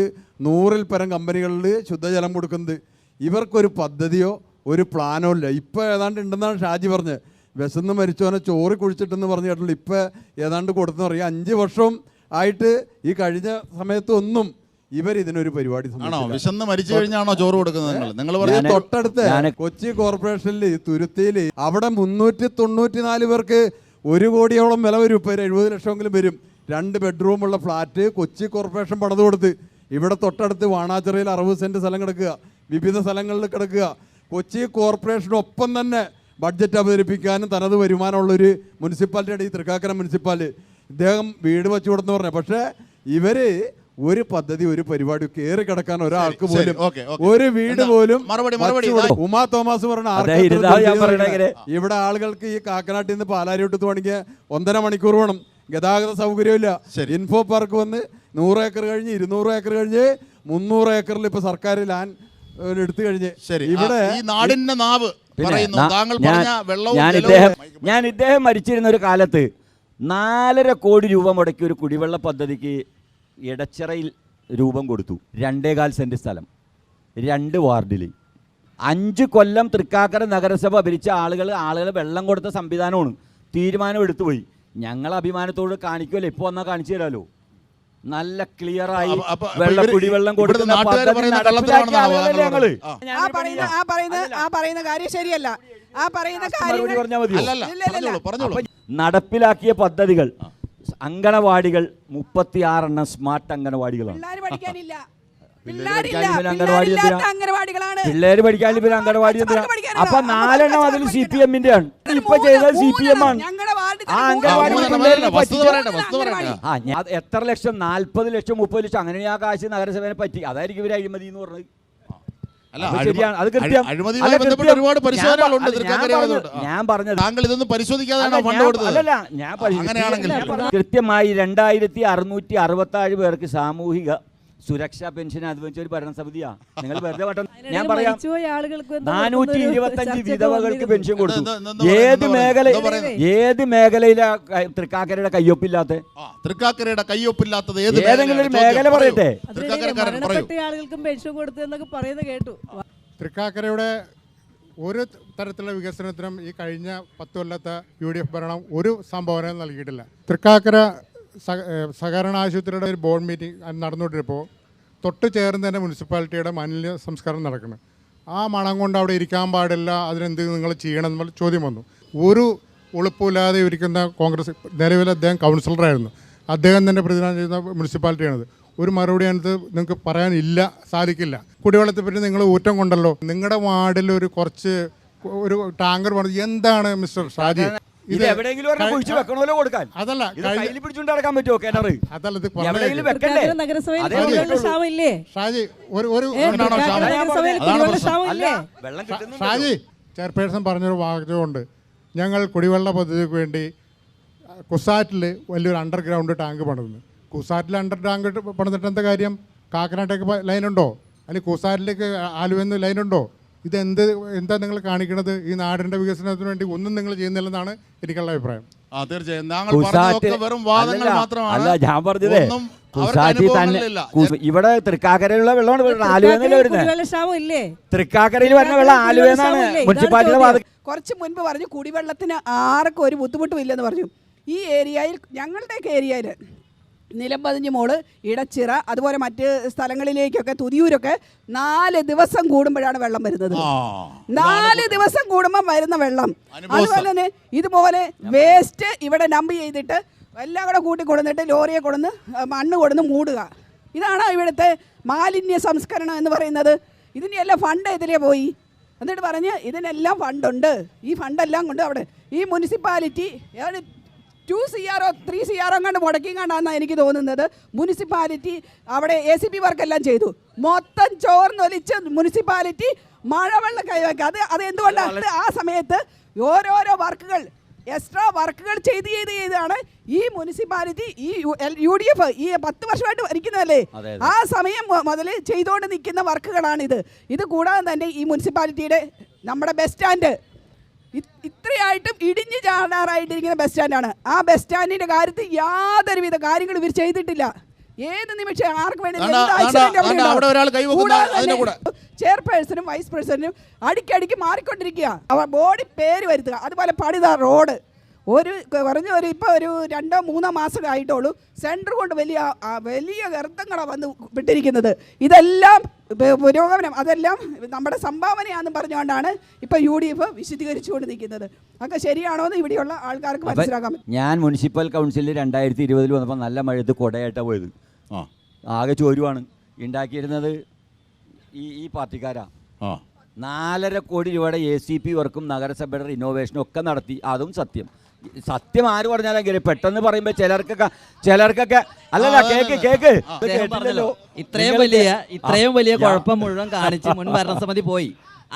100-ൽ പരം കമ്പനികളിൽ ശുദ്ധജലം കൊടുക്കുന്നത്. ഇവർക്കൊരു പദ്ധതിയോ ഒരു പ്ലാനോ ഇല്ല. ഇപ്പോൾ ഏതാണ്ട് ഉണ്ടെന്നാണ് ഷാജി പറഞ്ഞത്. വിശന്ന് മരിച്ചവനെ ചോറ് കുഴിച്ചിട്ടെന്ന് പറഞ്ഞിട്ടുള്ളൂ. ഇപ്പോൾ ഏതാണ്ട് കൊടുത്തെന്ന് പറയും. 5 വർഷം ആയിട്ട് ഈ കഴിഞ്ഞ സമയത്തൊന്നും ഇതിനൊരു പരിപാടി വിശന്ന് മരിച്ചു കഴിഞ്ഞാണോ ചോറ് കൊടുക്കുന്നത്? നിങ്ങൾ തൊട്ടടുത്ത് കൊച്ചി കോർപ്പറേഷനിൽ തുരുത്തിയിൽ അവിടെ 394 പേർക്ക് 1 കോടിയോളം വില വരും. ഇപ്പോൾ 70 ലക്ഷമെങ്കിലും വരും. 2 ബെഡ്റൂമുള്ള ഫ്ലാറ്റ് കൊച്ചി കോർപ്പറേഷൻ പണിത് കൊടുത്ത്. ഇവിടെ തൊട്ടടുത്ത് വാണാച്ചിറയിൽ 60 സെൻറ്റ് സ്ഥലം കിടക്കുക, വിവിധ സ്ഥലങ്ങളിൽ കിടക്കുക. കൊച്ചി കോർപ്പറേഷനൊപ്പം തന്നെ ബഡ്ജറ്റ് അവതരിപ്പിക്കാനും തനത് വരുമാനമുള്ളൊരു മുനിസിപ്പാലിറ്റിയാണ് ഈ തൃക്കാക്കര മുനിസിപ്പാലിറ്റി. ഇദ്ദേഹം വീട് വെച്ചു കൊടുത്തെന്ന് പറഞ്ഞു. പക്ഷേ ഇവർ ഒരു പദ്ധതി ഒരു പരിപാടി കയറി കിടക്കാൻ ഒരാൾക്ക് പോലും ഒരു വീട് പോലും. ഉമാ തോമസ് പറഞ്ഞ ഇവിടെ ആളുകൾക്ക് ഈ കാക്കനാട്ടിൽ നിന്ന് പാലാരിയോട്ട് തുടങ്ങിയ 1.5 മണിക്കൂർ വേണം. ഗതാഗത സൗകര്യമില്ല. ഇൻഫോ പാർക്ക് വന്ന് 100 ഏക്കർ കഴിഞ്ഞ് 200 ഏക്കർ കഴിഞ്ഞ് 300 ഏക്കറിൽ ഇപ്പൊ സർക്കാർ ലാൻഡ് എടുത്തു കഴിഞ്ഞ് ഇവിടെ നാടിന്റെ നാവ്. ഞാൻ ഇദ്ദേഹം മരിച്ചിരുന്ന ഒരു കാലത്ത് 4.5 കോടി രൂപ മുടക്കി ഒരു കുടിവെള്ള പദ്ധതിക്ക് ഇടച്ചിറയിൽ രൂപം കൊടുത്തു. 2.25 സെൻറ്റ് സ്ഥലം, 2 വാർഡിൽ. 5 കൊല്ലം തൃക്കാക്കര നഗരസഭ ഭരിച്ച ആളുകൾ വെള്ളം കൊടുത്ത സംവിധാനമാണ്. തീരുമാനം എടുത്തുപോയി. ഞങ്ങൾ അഭിമാനത്തോട് കാണിക്കുമല്ലോ. ഇപ്പോൾ വന്നാൽ കാണിച്ചു തരാമല്ലോ. നല്ല ക്ലിയറായി കുടിവെള്ളം കൊടുക്കുന്ന നടപ്പിലാക്കിയ പദ്ധതികൾ അങ്കണവാടികൾ 36 സ്മാർട്ട് അങ്കണവാടികളാണ്. പിള്ളേര് പഠിക്കാൻ ഇവർ അങ്കണവാടി. അപ്പൊ 4 അതിൽ CPM-ന്റെ ആണ്. ഇപ്പൊ ചെയ്തത് CPM ആണ്. ആ അങ്കണവാടി എത്ര ലക്ഷം? 40 ലക്ഷം 30 ലക്ഷം അങ്ങനെ ആ കാശ് നഗരസഭയെ പറ്റി. അതായിരിക്കും ഇവർ അഴിമതി എന്ന് പറഞ്ഞത്. ഞാൻ പറഞ്ഞത് കൃത്യമായി 2667 പേർക്ക് സാമൂഹിക സുരക്ഷാ പെൻഷൻ അനുവദിച്ച ഒരു ഭരണസമിതിയാ. നിങ്ങൾ വെറുതെ വട്ടം. ഞാൻ പറയാം, 425 വിധവകൾക്ക് പെൻഷൻ കൊടുത്തു. ഏത് മേഖലയിലാ തൃക്കാക്കരയുടെ കയ്യൊപ്പില്ലാത്ത? തൃക്കാക്കരയുടെ കയ്യൊപ്പില്ലാത്തത് ഏതെങ്കിലും ഒരു മേഖല പറയട്ടെ. ആളുകൾക്കും പെൻഷൻ കൊടുത്തു എന്നൊക്കെ പറയുന്നത് കേട്ടു. തൃക്കാക്കരയുടെ ഒരു തരത്തിലുള്ള വികസനത്തിനും ഈ കഴിഞ്ഞ 10 കൊല്ലത്തെ UDF ഭരണം ഒരു സംഭാവന നൽകിയിട്ടില്ല. തൃക്കാക്കര സഹകരണ ആശുപത്രിയുടെ ഒരു ബോർഡ് മീറ്റിംഗ് നടന്നുകൊണ്ടിരിപ്പോൾ തൊട്ട് ചേർന്ന് തന്നെ മുനിസിപ്പാലിറ്റിയുടെ മാലിന്യ സംസ്കരണം നടക്കണം. ആ മണം കൊണ്ട് അവിടെ ഇരിക്കാൻ പാടില്ല, അതിനെന്ത് നിങ്ങൾ ചെയ്യണം എന്നുള്ള ചോദ്യം വന്നു. ഒരു ഉളുപ്പില്ലാതെ ഇരിക്കുന്ന കോൺഗ്രസ്, നിലവിൽ അദ്ദേഹം കൗൺസിലറായിരുന്നു, അദ്ദേഹം തന്നെ പ്രതിദാനം ചെയ്യുന്ന മുനിസിപ്പാലിറ്റിയാണത്. ഒരു മറുപടി അതിനകത്ത് നിങ്ങൾക്ക് പറയാനില്ല, സാധിക്കില്ല. കുടിവെള്ളത്തെ പറ്റി നിങ്ങൾ ഊറ്റം കൊണ്ടല്ലോ. നിങ്ങളുടെ വാർഡിൽ ഒരു ടാങ്കർ പണിത് എന്താണ് മിസ്റ്റർ ഷാജി? അതല്ല ഷാജി ചെയർപേഴ്സൺ പറഞ്ഞൊരു വാചകമുണ്ട്. ഞങ്ങൾ കുടിവെള്ള പദ്ധതിക്ക് വേണ്ടി കുസാറ്റിൽ വലിയൊരു അണ്ടർഗ്രൗണ്ട് ടാങ്ക് പണിതുന്നു. കുസാറ്റിൽ ടാങ്ക് പണിതിട്ട് എന്താ കാര്യം? കാക്കനാട്ടേക്ക് ലൈനുണ്ടോ? അല്ലെങ്കിൽ കുസാറ്റിലേക്ക് ആലുവെന്ന് ലൈനുണ്ടോ? എന്താ നിങ്ങൾ കാണിക്കണത്? ഈ നാടിന്റെ വികസനത്തിന് വേണ്ടി ഒന്നും നിങ്ങൾ ചെയ്യുന്നില്ലെന്നാണ് എനിക്കുള്ള അഭിപ്രായം. ഞാൻ പറഞ്ഞതേ ഇവിടെ തൃക്കാക്കരയിലുള്ള വെള്ളമാണ് ആലുവെന്നല്ലേ വരുന്നത്. തൃക്കാക്കരയിൽ വരുന്ന വെള്ളം ആലുവെന്നാണ് മുനിസിപ്പാലിറ്റിയുടെ. കുറച്ച് മുൻപ് പറഞ്ഞു കുടിവെള്ളത്തിന് ആർക്കും ഒരു ബുദ്ധിമുട്ടും ഇല്ലെന്ന് പറഞ്ഞു. ഈ ഏരിയയിൽ, ഞങ്ങളുടെയൊക്കെ ഏരിയയിൽ നിലംപതിഞ്ഞ് മോള്, ഇടച്ചിറ, അതുപോലെ മറ്റ് സ്ഥലങ്ങളിലേക്കൊക്കെ തുതിയൂരൊക്കെ 4 ദിവസം കൂടുമ്പോഴാണ് വെള്ളം വരുന്നത്. 4 ദിവസം കൂടുമ്പോൾ വരുന്ന വെള്ളം. അതുപോലെ തന്നെ ഇതുപോലെ വേസ്റ്റ് ഇവിടെ നമ്പ് ചെയ്തിട്ട് എല്ലാം കൂടെ കൂട്ടി കൊടുന്നിട്ട് ലോറിയെ കൊടുന്ന് മണ്ണ് കൊടുന്ന് മൂടുക. ഇതാണ് ഇവിടുത്തെ മാലിന്യ സംസ്കരണം എന്ന് പറയുന്നത്. ഇതിനെല്ലാം ഫണ്ട് ഇതിലേ പോയി. എന്നിട്ട് പറഞ്ഞ് ഇതിനെല്ലാം ഫണ്ടുണ്ട്, ഈ ഫണ്ടെല്ലാം കൊണ്ട് അവിടെ ഈ മുനിസിപ്പാലിറ്റി 2 CR 3 CR കണ്ട് മുടക്കിങ്ങാണ്ടാണെന്നാണ് എനിക്ക് തോന്നുന്നത്. മുനിസിപ്പാലിറ്റി അവിടെ ACP വർക്കെല്ലാം ചെയ്തു. മൊത്തം ചോർന്നൊലിച്ച് മുനിസിപ്പാലിറ്റി മഴവെള്ളം കൈവയ്ക്കുക. അത് എന്തുകൊണ്ടാണ്? ആ സമയത്ത് ഓരോരോ വർക്കുകൾ എക്സ്ട്രാ വർക്കുകൾ ചെയ്താണ് ഈ മുനിസിപ്പാലിറ്റി ഈ UDF ഈ 10 വർഷമായിട്ട് ഭരിക്കുന്നതല്ലേ, ആ സമയം മുതൽ ചെയ്തുകൊണ്ട് നിൽക്കുന്ന വർക്കുകളാണിത്. ഇത് കൂടാതെ തന്നെ ഈ മുനിസിപ്പാലിറ്റിയുടെ നമ്മുടെ ബസ് സ്റ്റാൻഡ് ഇത്രയായിട്ടും ഇടിഞ്ഞു ചാടാറായിട്ടിരിക്കുന്ന ബസ് സ്റ്റാൻഡാണ്. ആ ബസ് സ്റ്റാൻഡിൻ്റെ കാര്യത്തിൽ യാതൊരുവിധ കാര്യങ്ങളും ഇവർ ചെയ്തിട്ടില്ല. ഏത് നിമിഷം ആർക്ക് വേണ്ടി ചെയർപേഴ്സണും വൈസ് പ്രസിഡന്റും അടിക്കടിക്ക് മാറിക്കൊണ്ടിരിക്കുക. അവർ ബോഡി പേര് വരുത്തുക. അതുപോലെ പണിത റോഡ് ഇപ്പോൾ ഒരു 2-3 മാസം ആയിട്ടുള്ളൂ. സെൻറ്റർ കൊണ്ട് വലിയ ഗർത്തങ്ങളാണ് വന്ന് വിട്ടിരിക്കുന്നത്. ഇതെല്ലാം പുരോഗമനം, അതെല്ലാം നമ്മുടെ സംഭാവനയാണെന്ന് പറഞ്ഞുകൊണ്ടാണ് ഇപ്പോൾ UDF വിശദീകരിച്ചുകൊണ്ട് നിൽക്കുന്നത്. അതൊക്കെ ശരിയാണോ എന്ന് ഇവിടെയുള്ള ആൾക്കാർക്ക് മനസ്സിലാക്കാൻ പറ്റും. ഞാൻ മുനിസിപ്പൽ കൗൺസിലിൽ 2020 വന്നപ്പോൾ നല്ല മഴയത്ത് കുടയായിട്ടാണ് പോയത്. ആകെ ചോരുവാണ്. ഉണ്ടാക്കിയിരുന്നത് ഈ പാർട്ടിക്കാരാ. 4.5 കോടി രൂപയുടെ ACP വർക്കും നഗരസഭയുടെ റിനോവേഷനും ഒക്കെ നടത്തി. അതും സത്യം ആര് പറഞ്ഞാലെങ്കിലും പെട്ടെന്ന് പറയുമ്പോൾ ചിലർക്കൊക്കെ അല്ലല്ല കേക്ക് ഇത്രയും വലിയ കുഴപ്പം മുഴുവൻ കാണിച്ച് മുൻ ഭരണസമിതി പോയി.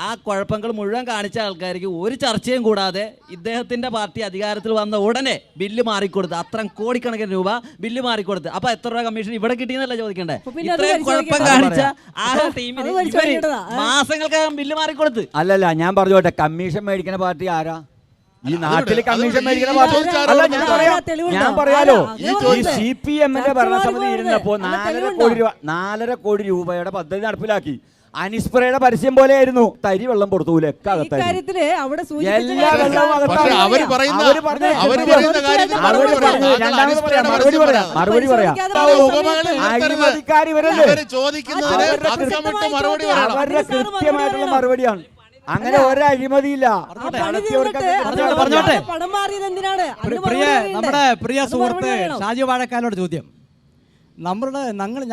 ആ കുഴപ്പങ്ങൾ മുഴുവൻ കാണിച്ച ആൾക്കാർക്ക് ഒരു ചർച്ചയും കൂടാതെ ഇദ്ദേഹത്തിന്റെ പാർട്ടി അധികാരത്തിൽ വന്ന ഉടനെ ബില്ല് മാറിക്കൊടുത്ത്, അത്ര കോടിക്കണക്കിന് രൂപ ബില്ല് മാറിക്കൊടുത്ത്. അപ്പൊ എത്ര രൂപ കമ്മീഷൻ ഇവിടെ കിട്ടിയെന്നല്ല ചോദിക്കണ്ടേ? ഇത്രയും കുഴപ്പം കാണിച്ച ആ ടീമിന് മാസങ്ങൾക്കകം ബില്ല് മാറിക്കൊടുത്ത്. അല്ലല്ല, ഞാൻ പറഞ്ഞോട്ടെ, കമ്മീഷൻ മേടിക്കുന്ന പാർട്ടി ആരാ? ഈ നാട്ടിൽ കമ്മീഷൻ മേടിക്കുന്ന പാർട്ടി അല്ല. ഞാൻ പറയാലോ, ഈ CPM-ന്റെ ഭരണസമിതി ഇരുന്നപ്പോ 4.5 കോടി രൂപയുടെ പദ്ധതി നടപ്പിലാക്കി. അനിസ്പ്രയുടെ പരസ്യം പോലെയായിരുന്നു. തരി വെള്ളം പുറത്തൂല മറുപടി പറയാം. അവരുടെ കൃത്യമായിട്ടുള്ള മറുപടിയാണ്. അങ്ങനെ ഒരഴിമതിയില്ല. നമ്മുടെ പ്രിയ സുഹൃത്ത് ഷാജി വാഴക്കാനോട് ചോദ്യം.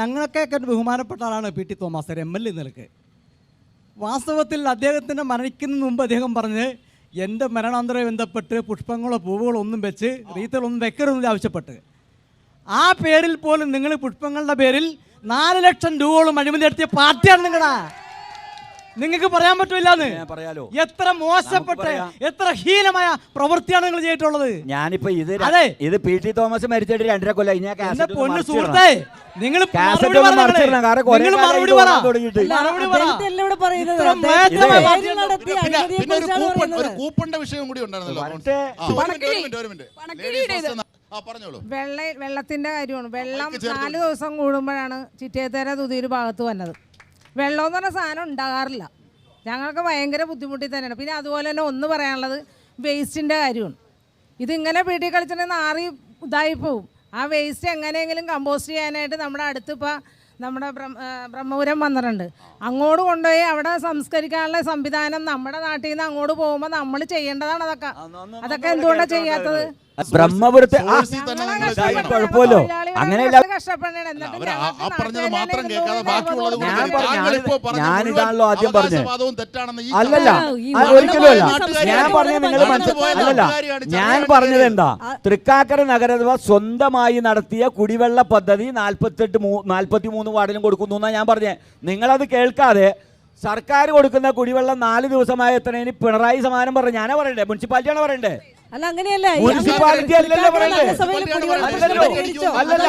ഞങ്ങളൊക്കെ ബഹുമാനപ്പെട്ട ആളാണ് PT തോമസ് MLA നിലക്ക്. വാസ്തവത്തിൽ അദ്ദേഹത്തിൻ്റെ മരണിക്കുന്നതിന് മുമ്പ് അദ്ദേഹം പറഞ്ഞ് എൻ്റെ മരണാന്തരം ബന്ധപ്പെട്ട് പുഷ്പങ്ങളോ പൂവുകളോ ഒന്നും വെച്ച് റീത്തുകളൊന്നും വെക്കരുതെന്ന് ആവശ്യപ്പെട്ട്, ആ പേരിൽ പോലും നിങ്ങൾ പുഷ്പങ്ങളുടെ പേരിൽ 4 ലക്ഷം രൂപയോളം അഴിമതി നടത്തിയ പാർട്ടിയാണ് നിങ്ങളുടെ. നിങ്ങൾക്ക് പറയാൻ പറ്റില്ലാന്ന്. എത്ര മോശപ്പെട്ട എത്ര ഹീനമായ പ്രവൃത്തിയാണ് നിങ്ങൾ ചെയ്തിട്ടുള്ളത്. ഞാനിപ്പോ ഇത് PT തോമസ് മരിച്ചിട്ട് 2.5 കൊല്ലം. പൊന്നു സുഹൃത്തേ, നിങ്ങൾ കൂപ്പന്റെ വിഷയം കൂടി ഉണ്ടായിരുന്നല്ലോ. വെള്ളത്തിന്റെ കാര്യമാണ്. വെള്ളം 4 ദിവസം കൂടുമ്പോഴാണ് ചിറ്റേത്തര തുതിയൊരു ഭാഗത്ത് വന്നത്. വെള്ളം എന്ന് പറഞ്ഞ സാധനം ഉണ്ടാകാറില്ല. ഞങ്ങൾക്ക് ഭയങ്കര ബുദ്ധിമുട്ടി തന്നെയാണ്. പിന്നെ അതുപോലെ തന്നെ ഒന്ന് പറയാനുള്ളത് വേസ്റ്റിൻ്റെ കാര്യമാണ്. ഇതിങ്ങനെ വീട്ടിൽ കളിച്ചിട്ടുണ്ടെങ്കിൽ നാറി ഇതായി പോവും. ആ വേസ്റ്റ് എങ്ങനെയെങ്കിലും കമ്പോസ്റ്റ് ചെയ്യാനായിട്ട് നമ്മുടെ അടുത്തിപ്പോൾ നമ്മുടെ ബ്രഹ്മപുരം വന്നിട്ടുണ്ട്. അങ്ങോട്ട് കൊണ്ടുപോയി അവിടെ സംസ്കരിക്കാനുള്ള സംവിധാനം നമ്മുടെ നാട്ടിൽ നിന്ന് അങ്ങോട്ട് പോകുമ്പോൾ നമ്മൾ ചെയ്യേണ്ടതാണ്. അതൊക്കെ എന്തുകൊണ്ടാണ് ചെയ്യാത്തത്? ബ്രഹ്മപുരത്തെ കുഴപ്പമില്ലോ, അങ്ങനെയല്ല. ഞാനിതാണല്ലോ ആദ്യം പറഞ്ഞത്. അല്ലല്ല, ഒരിക്കലും അല്ല. ഞാൻ പറഞ്ഞത് നിങ്ങൾ മനസ്സിലല്ല. ഞാൻ പറഞ്ഞത് എന്താ, തൃക്കാക്കര നഗരസഭ സ്വന്തമായി നടത്തിയ കുടിവെള്ള പദ്ധതി 43 വാർഡിലും കൊടുക്കുന്നു എന്നാണ് ഞാൻ പറഞ്ഞത്. നിങ്ങളത് കേൾക്കാതെ സർക്കാർ കൊടുക്കുന്ന കുടിവെള്ളം 4 ദിവസമായി എത്രയും പിണറായി സമാനം പറഞ്ഞു. ഞാനാ പറയണ്ടേ? മുനിസിപ്പാലിറ്റിയാണ് പറയണ്ടേ? മുനിസിപ്പാലിറ്റി അല്ലല്ലോ പറയണ്ടേ? അല്ലല്ല,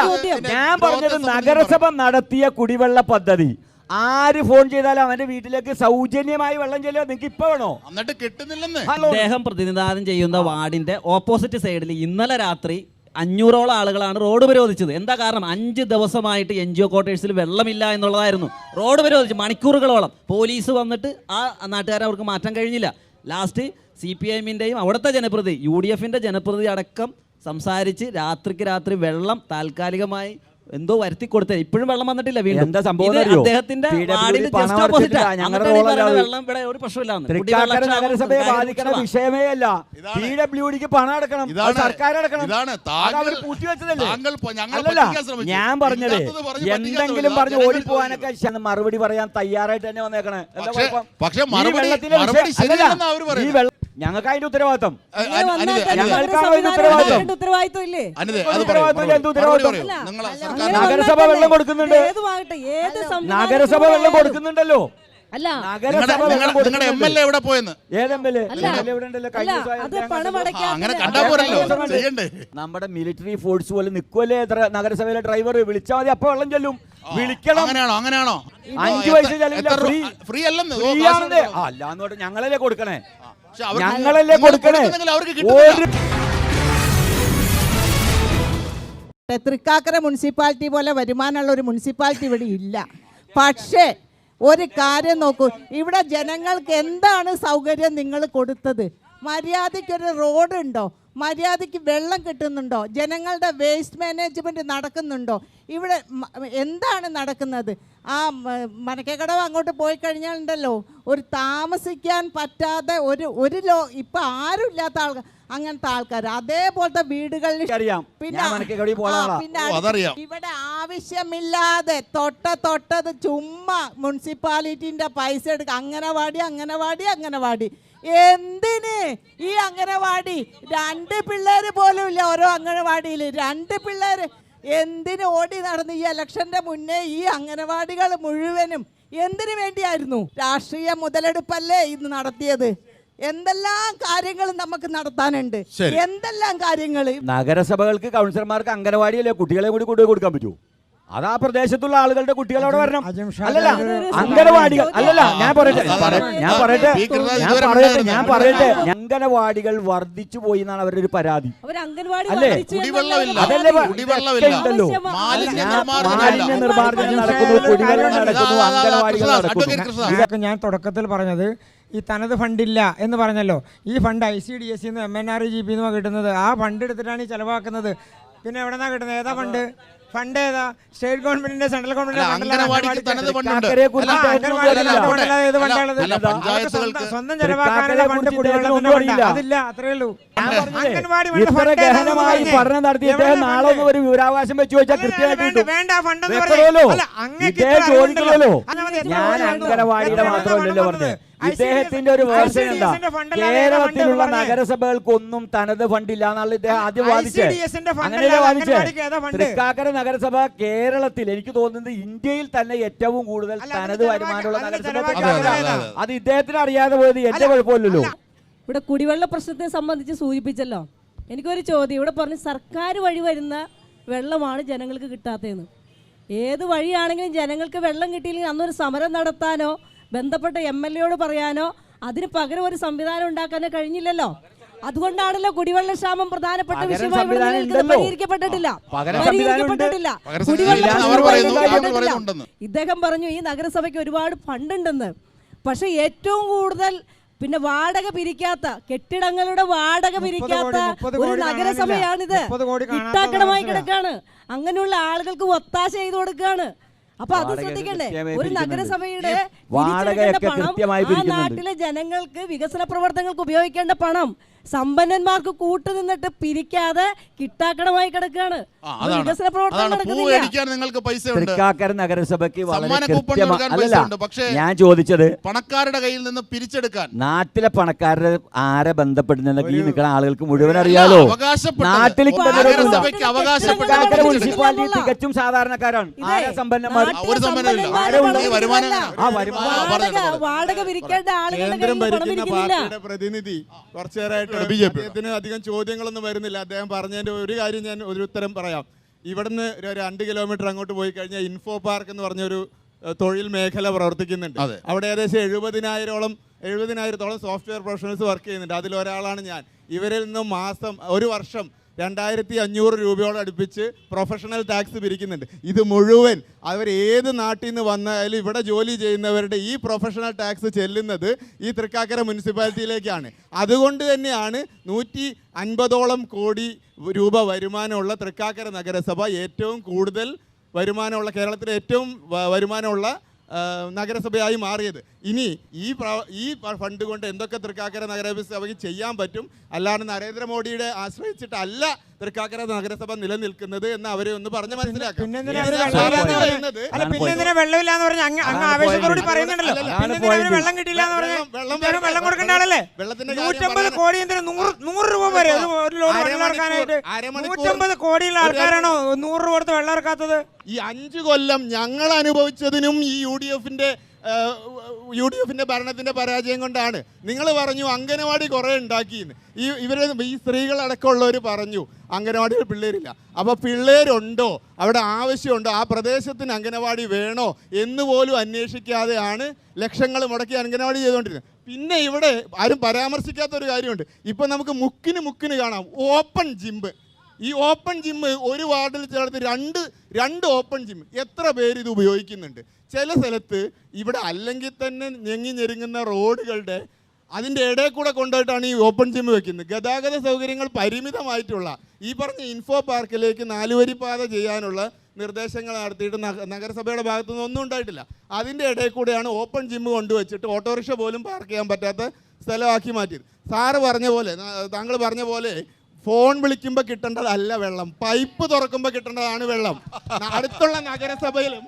ഞാൻ പറഞ്ഞത് നഗരസഭ നടത്തിയ കുടിവെള്ള പദ്ധതി ആര് ഫോൺ ചെയ്താലും അവന്റെ വീട്ടിലേക്ക് സൗജന്യമായി വെള്ളം ചെല്ലുക. നിങ്ങൾക്ക് ഇപ്പൊ വേണോ? എന്നിട്ട് കിട്ടുന്നില്ലെന്ന്. അദ്ദേഹം പ്രതിനിധാനം ചെയ്യുന്ന വാർഡിന്റെ ഓപ്പോസിറ്റ് സൈഡിൽ ഇന്നലെ രാത്രി 500ഓളം ആളുകളാണ് റോഡ് ഉപരോധിച്ചത്. എന്താ കാരണം? 5 ദിവസമായിട്ട് NGO ക്വാർട്ടേഴ്സിൽ വെള്ളമില്ല എന്നുള്ളതായിരുന്നു. റോഡ് ഉപരോധിച്ച് മണിക്കൂറുകളോളം പോലീസ് വന്നിട്ട് ആ നാട്ടുകാരെ അവർക്ക് മാറ്റാൻ കഴിഞ്ഞില്ല. ലാസ്റ്റ് CPM-ന്റെയും അവിടുത്തെ ജനപ്രതിനിധി UDF-ന്റെ ജനപ്രതിനിധി അടക്കം സംസാരിച്ച് രാത്രിക്ക് രാത്രി വെള്ളം താൽക്കാലികമായി എന്തോ വരുത്തി കൊടുത്തത്. ഇപ്പോഴും വെള്ളം വന്നിട്ടില്ല. വീണ്ടും എന്താ സംഭവം ഇത് അറിയോ? അദ്ദേഹത്തിന്റെ വാർഡിന് just opposite ആ. ഞങ്ങളുടെ എന്നിട്ടാണ് ഈ പറയുന്നത് റോളല്ല വെള്ളം ഇവിടെ ഒരു പ്രശ്നമില്ലാന്ന്. തൃക്കാക്കര കുടിവെള്ള നഗരസഭയെ ക്ഷാമം ബാധിക്കുന്ന കാര്യരൂക്ഷമാണ്. വിഷയമേ അല്ല. PWDക്ക് പണം അടക്കണം, അത് സർക്കാർ അടക്കണം. ഇതാണ് അത് അവര് പൂട്ടിവെച്ചതല്ലേ? താങ്കൾ ഞങ്ങളെ അല്ലല്ല, പറ്റിക്കാൻ ശ്രമിച്ചു. ഞാൻ പറഞ്ഞത് ഇല്ലാത്തത് പറഞ്ഞ് പറ്റിക്കാൻ എന്തെങ്കിലും ശ്രമിച്ചു. പറഞ്ഞ് ജനങ്ങൾ ഓടിപ്പോവാനൊക്കെ മറുപടി പറയാൻ തയ്യാറായിട്ട് തന്നെ വന്നേക്കണേ. എന്താ പക്ഷേ- കുഴപ്പം? പക്ഷേ ഈ മറുപടി- വെള്ളത്തിലെ മറുപടി വിഷയം- അല്ലല്ല, ശരിയല്ലെന്നാ അവര് ഈ പറയുന്നത്. വെള്ളം ഞങ്ങൾക്ക് അതിന്റെ ഉത്തരവാദിത്തം. ഇങ്ങനെ വന്നാൽ തന്നെ ഞങ്ങൾക്കാണ് നഗര അതിന്റെ ഉത്തരവാദിത്തം. സംവിധാനം ഉത്തരവാദിത്വം ഇല്ലേ? അനിതേ, അത് പറയൂ, ഉത്തരവാദിത്വം മറുപടി എന്ത് ഉത്തരവാദിത്വം? പറയൂ. അല്ല, നിങ്ങൾ അല്ല, സർക്കാർ അങ്ങനെ നഗരസഭ വന്നാൽ വെള്ളം തന്നെ കൊടുക്കുന്നുണ്ട്. ഏതുമാകട്ടെ, ഏത് നഗരസഭ വെള്ളം കൊടുക്കുന്നുണ്ടല്ലോ. അല്ല നഗരസഭ വെള്ളം നിങ്ങളുടെ കൊടുക്കുന്നുണ്ട്. MLA എവിടെ പോയെന്ന്? ഏത് MLA? അല്ല, ഇവിടെ ഉണ്ടല്ലോ, അല്ല, കഴിഞ്ഞ ദിവസം അത് ഞാൻ പണം കണ്ടു. അടയ്ക്കാത്ത അങ്ങനെ കണ്ടാ പോരല്ലോ, ചെയ്യണ്ടേ? നമ്മുടെ മിലിറ്ററി ഫോഴ്സ് പോലെ നിൽക്കുമല്ലേ നഗരസഭയിലെ ഡ്രൈവർ വിളിച്ചാൽ മതി, അപ്പൊ വെള്ളം ചെല്ലും. വിളിക്കണം. അങ്ങനെയാണോ 5 പൈസ ചെലവില്ല. ഫ്രീ അല്ലെന്ന് ഫ്രീ ആണെന്ന്. അല്ലാന്നോട്ട് ഞങ്ങളല്ലേ കൊടുക്കണേ, പക്ഷെ അവർക്ക് ഞങ്ങളല്ലേ നിങ്ങൾ കൊടുക്കണേ. കൊടുക്കുന്നെങ്കിൽ അവർക്ക് കിട്ടുന്നില്ല. തൃക്കാക്കര മുനിസിപ്പാലിറ്റി പോലെ വരുമാനമുള്ള ഒരു മുനിസിപ്പാലിറ്റി ഇവിടെ ഇല്ല. പക്ഷേ ഒരു കാര്യം നോക്കൂ, ഇവിടെ ജനങ്ങൾക്ക് എന്താണ് സൗകര്യം നിങ്ങൾ കൊടുത്തത്? മര്യാദയ്ക്കൊരു റോഡുണ്ടോ? മര്യാദയ്ക്ക് വെള്ളം കിട്ടുന്നുണ്ടോ? ജനങ്ങളുടെ വേസ്റ്റ് മാനേജ്മെൻറ്റ് നടക്കുന്നുണ്ടോ? ഇവിടെ എന്താണ് നടക്കുന്നത്? ആ മനക്കക്കടവ് അങ്ങോട്ട് പോയി കഴിഞ്ഞാൽ ഉണ്ടല്ലോ, ഒരു താമസിക്കാൻ പറ്റാതെ ഇപ്പം ആരും ഇല്ലാത്ത ആൾക്കാർ, അങ്ങനത്തെ ആൾക്കാർ, അതേപോലത്തെ വീടുകളിൽ ഇവിടെ ആവശ്യമില്ലാതെ തൊട്ടത് ചുമ്മാ മുനിസിപ്പാലിറ്റിന്റെ പൈസ എടുക്കുക. അംഗനവാടി എന്തിന് ഈ അംഗനവാടി? 2 പിള്ളേർ പോലും ഇല്ല ഓരോ അംഗനവാടിയിൽ. 2 പിള്ളേർ എന്തിന് ഓടി നടന്ന് ഈ ഇലക്ഷന്റെ മുന്നേ ഈ അംഗനവാടികൾ മുഴുവനും എന്തിനു വേണ്ടിയായിരുന്നു? രാഷ്ട്രീയ മുതലെടുപ്പല്ലേ ഇന്ന് നടത്തിയത്? എന്തെല്ലാം കാര്യങ്ങൾ നമുക്ക് നടത്താനുണ്ട്, എന്തെല്ലാം കാര്യങ്ങൾ. നഗരസഭകൾക്ക് കൗൺസിലർമാർക്ക് അംഗനവാടിയല്ലേ കുട്ടികളെ കൂടി കൊണ്ടുപോയി കൊടുക്കാൻ പറ്റൂ? അത് ആ പ്രദേശത്തുള്ള ആളുകളുടെ കുട്ടികളോട് വരണം. അല്ലല്ല, അംഗനവാടികൾ അല്ലല്ല, ഞാൻ പറയട്ടെ അംഗനവാടികൾ വർദ്ധിച്ചു പോയി എന്നാണ് അവരുടെ ഒരു പരാതി. അല്ലേ? ഉണ്ടല്ലോ, മാലിന്യ നിർമ്മാർജ്ജനം നടക്കുന്നു, കുടിവെള്ളം നടക്കുന്നു, അംഗനവാടികൾ നടക്കുന്നു. ഇതൊക്കെ ഞാൻ തുടക്കത്തിൽ പറഞ്ഞത് ഈ തനത് ഫണ്ടില്ല എന്ന് പറഞ്ഞല്ലോ. ഈ ഫണ്ട് ICDS MNREGP കിട്ടുന്നത്. ആ ഫണ്ട് എടുത്തിട്ടാണ് ഈ ചെലവാക്കുന്നത്. പിന്നെ എവിടെ നിന്നാണ് കിട്ടുന്നത്? ഏതാ ഫണ്ട് ഏതാ? സ്റ്റേറ്റ് ഗവൺമെന്റിന്റെ, സെൻട്രൽ ഗവൺമെന്റിന്റെ സ്വന്തം ചെലവാക്കാനുള്ള ഫണ്ട് കുടിവെള്ളത്തിന് അതില്ല. അത്രേ ഉള്ളൂ. ഇത്ര ഗഹനമായി പഠനം നടത്തിയിട്ട് നാളെ ഒന്ന് ഒരു വിവരാവകാശം വെച്ച് വെച്ചാൽ കൃത്യമായിട്ട് കിട്ടും. ഇദ്ദേഹം ചോദിക്കണല്ലോ. ഞാൻ അംഗനവാടിയുടെ മാത്രമല്ലല്ലോ പറഞ്ഞത്. ഇദ്ദേഹത്തിന്റെ ഒരു വേർഷൻ എന്താ? കേരളത്തിലുള്ള നഗരസഭകൾക്കൊന്നും തനത് ഫണ്ടില്ല എന്നുള്ള ഇദ്ദേഹം ആദ്യം വാദിച്ചത്. അങ്ങനെയല്ലേ വാദിച്ചത്? തൃക്കാക്കര നഗരസഭ കേരളത്തിൽ, എനിക്ക് തോന്നുന്നത് ഇന്ത്യയിൽ തന്നെ ഏറ്റവും കൂടുതൽ തനത് വരുമാനമുള്ള നഗരസഭ. അത് ഇദ്ദേഹത്തിന് അറിയാതെ പോയത് എന്റെ കുഴപ്പമില്ലല്ലോ. ഇവിടെ കുടിവെള്ള പ്രശ്നത്തെ സംബന്ധിച്ച് സൂചിപ്പിച്ചല്ലോ. എനിക്കൊരു ചോദ്യം. ഇവിടെ പറഞ്ഞ് സർക്കാർ വഴി വരുന്ന വെള്ളമാണ് ജനങ്ങൾക്ക് കിട്ടാത്തതെന്ന്. ഏത് വഴിയാണെങ്കിലും ജനങ്ങൾക്ക് വെള്ളം കിട്ടിയില്ലെങ്കിൽ അന്നൊരു സമരം നടത്താനോ ബന്ധപ്പെട്ട MLA പറയാനോ അതിന് പകരം ഒരു സംവിധാനം ഉണ്ടാക്കാനോ കഴിഞ്ഞില്ലല്ലോ. അതുകൊണ്ടാണല്ലോ കുടിവെള്ള ക്ഷാമം പ്രധാനപ്പെട്ട വിഷയമായി പരിഹരിക്കപ്പെട്ടിട്ടില്ല. ഇദ്ദേഹം പറഞ്ഞു ഈ നഗരസഭയ്ക്ക് ഒരുപാട് ഫണ്ടുണ്ടെന്ന്. പക്ഷെ ഏറ്റവും കൂടുതൽ പിന്നെ വാടക പിരിക്കാത്ത, കെട്ടിടങ്ങളുടെ വാടക പിരിക്കാത്ത ഒരു നഗരസഭയാണിത്. കിട്ടാക്കടമായി കിടക്കാണ്. അങ്ങനെയുള്ള ആളുകൾക്ക് ഒത്താശ ചെയ്തു കൊടുക്കുകയാണ്. അപ്പൊ അത് ശ്രദ്ധിക്കണ്ടേ? ഒരു നഗരസഭയുടെ പണം ആ നാട്ടിലെ ജനങ്ങൾക്ക് വികസന പ്രവർത്തനങ്ങൾക്ക് ഉപയോഗിക്കേണ്ട പണം സമ്പന്നന്മാർക്ക് കൂട്ടുനിന്നിട്ട് പിരിക്കാതെ കിട്ടാക്കടമായി കിടക്കുകയാണ്. വികസന പ്രവർത്തനം നടക്കുന്നില്ല. തൃക്കാക്കര നഗരസഭയ്ക്ക് ഞാൻ ചോദിച്ചത് പണക്കാരുടെ കയ്യിൽ നിന്ന് പിരിച്ചെടുക്കാൻ നാട്ടിലെ പണക്കാരുടെ ആരെ ബന്ധപ്പെടുന്ന ഈ നിൽക്കുന്ന ആളുകൾക്ക് മുഴുവൻ അറിയാലോ. നാട്ടിൽ മുനിസിപ്പാലിറ്റി തികച്ചും സാധാരണക്കാരാണ്. ആരെ സമ്പന്നന്മാർ? വാടക പിരിക്കേണ്ട ആളുകളുടെ പ്രതിനിധി കുറച്ചേരായിട്ട് അദ്ദേഹത്തിന് അധികം ചോദ്യങ്ങളൊന്നും വരുന്നില്ല. അദ്ദേഹം പറഞ്ഞതിന്റെ ഒരു കാര്യം ഞാൻ ഒരു ഉത്തരം പറയാം. ഇവിടുന്ന് 2 കിലോമീറ്റർ അങ്ങോട്ട് പോയി കഴിഞ്ഞാൽ ഇൻഫോ പാർക്ക് എന്ന് പറഞ്ഞൊരു തൊഴിൽ മേഖല പ്രവർത്തിക്കുന്നുണ്ട്. അവിടെ ഏകദേശം 70,000-ഓളം സോഫ്റ്റ്വെയർ പ്രൊഫഷണൽസ് വർക്ക് ചെയ്യുന്നുണ്ട്. അതിലൊരാളാണ് ഞാൻ. ഇവരിൽ നിന്ന് ഒരു വർഷം 2500 രൂപയോളം അടുപ്പിച്ച് പ്രൊഫഷണൽ ടാക്സ് പിരിക്കുന്നുണ്ട്. ഇത് മുഴുവൻ അവർ ഏത് നാട്ടിൽ നിന്ന് വന്നാലും ഇവിടെ ജോലി ചെയ്യുന്നവരുടെ ഈ പ്രൊഫഷണൽ ടാക്സ് ചെല്ലുന്നത് ഈ തൃക്കാക്കര മുനിസിപ്പാലിറ്റിയിലേക്കാണ്. അതുകൊണ്ട് തന്നെയാണ് 150ഓളം കോടി രൂപ വരുമാനമുള്ള തൃക്കാക്കര നഗരസഭ ഏറ്റവും കൂടുതൽ വരുമാനമുള്ള, കേരളത്തിലെ ഏറ്റവും വരുമാനമുള്ള നഗരസഭയായി മാറിയത്. ഇനി ഈ ഫണ്ട് കൊണ്ട് എന്തൊക്കെ തൃക്കാക്കര നഗരസഭയ്ക്ക് ചെയ്യാൻ പറ്റും, അല്ലാണ്ട് നരേന്ദ്രമോദിയുടെ ആശ്രയിച്ചിട്ടല്ല തൃക്കാക്കര നഗരസഭ നിലനിൽക്കുന്നത് എന്ന് അവരെ ഒന്ന് പറഞ്ഞ് മനസ്സിലാക്കാം. വെള്ളമില്ലാന്ന് പറഞ്ഞ ആവേശത്തോടുകൂടി പറയുന്നുണ്ടല്ലോ, വെള്ളം കിട്ടില്ല എന്ന് പറഞ്ഞാൽ വെള്ളം കൊടുക്കേണ്ട ആളല്ലേ? 150 കോടി 100 രൂപ വരെ ഒരു ലോഡ് വെള്ളം ഇറക്കാനായിട്ട് 150 കോടിയുള്ള ആൾക്കാരാണോ 100 രൂപ കൊടുത്ത് വെള്ളം ഇറക്കാത്തത്? ഈ 5 കൊല്ലം ഞങ്ങൾ അനുഭവിച്ചതിനും ഈ യു ഡി എഫിന്റെ ഭരണത്തിന്റെ പരാജയം കൊണ്ടാണ്. നിങ്ങൾ പറഞ്ഞു അംഗനവാടി കുറേ ഉണ്ടാക്കിയെന്ന്. ഈ സ്ത്രീകളടക്കമുള്ളവർ പറഞ്ഞു അംഗനവാടിയിൽ പിള്ളേരില്ല. അപ്പോൾ പിള്ളേരുണ്ടോ, അവിടെ ആവശ്യമുണ്ടോ, ആ പ്രദേശത്തിന് അംഗനവാടി വേണോ എന്ന് പോലും അന്വേഷിക്കാതെയാണ് ലക്ഷങ്ങൾ മുടക്കി അംഗനവാടി ചെയ്തുകൊണ്ടിരുന്നത്. പിന്നെ ഇവിടെ ആരും പരാമർശിക്കാത്തൊരു കാര്യമുണ്ട്. ഇപ്പം നമുക്ക് മുക്കിന് കാണാം ഓപ്പൺ ജിമ്മ്. ഈ ഓപ്പൺ ജിമ്മ് ഒരു വാർഡിൽ ചേർത്ത് രണ്ട് ഓപ്പൺ ജിമ്മ്. എത്ര പേര് ഇത് ഉപയോഗിക്കുന്നുണ്ട്? ചില സ്ഥലത്ത് ഇവിടെ അല്ലെങ്കിൽ തന്നെ ഞെരുങ്ങുന്ന റോഡുകളുടെ അതിൻ്റെ ഇടയിൽ കൂടെ കൊണ്ടുപോയിട്ടാണ് ഈ ഓപ്പൺ ജിമ്മ് വെക്കുന്നത്. ഗതാഗത സൗകര്യങ്ങൾ പരിമിതമായിട്ടുള്ള ഈ പറഞ്ഞ ഇൻഫോ പാർക്കിലേക്ക് 4 വരിപ്പാത ചെയ്യാനുള്ള നിർദ്ദേശങ്ങൾ നടത്തിയിട്ട് നഗരസഭയുടെ ഭാഗത്തുനിന്ന് ഒന്നും ഉണ്ടായിട്ടില്ല. അതിൻ്റെ ഇടയിൽ കൂടെയാണ് ഓപ്പൺ ജിമ്മ് കൊണ്ടുവച്ചിട്ട് ഓട്ടോറിക്ഷ പോലും പാർക്ക് ചെയ്യാൻ പറ്റാത്ത സ്ഥലമാക്കി മാറ്റിയത്. സാറ് പറഞ്ഞ പോലെ, താങ്കൾ പറഞ്ഞ പോലെ ഫോൺ വിളിക്കുമ്പോൾ കിട്ടേണ്ടതല്ല വെള്ളം, പൈപ്പ് തുറക്കുമ്പോൾ കിട്ടേണ്ടതാണ് വെള്ളം. അടുത്തുള്ള നഗരസഭയിലും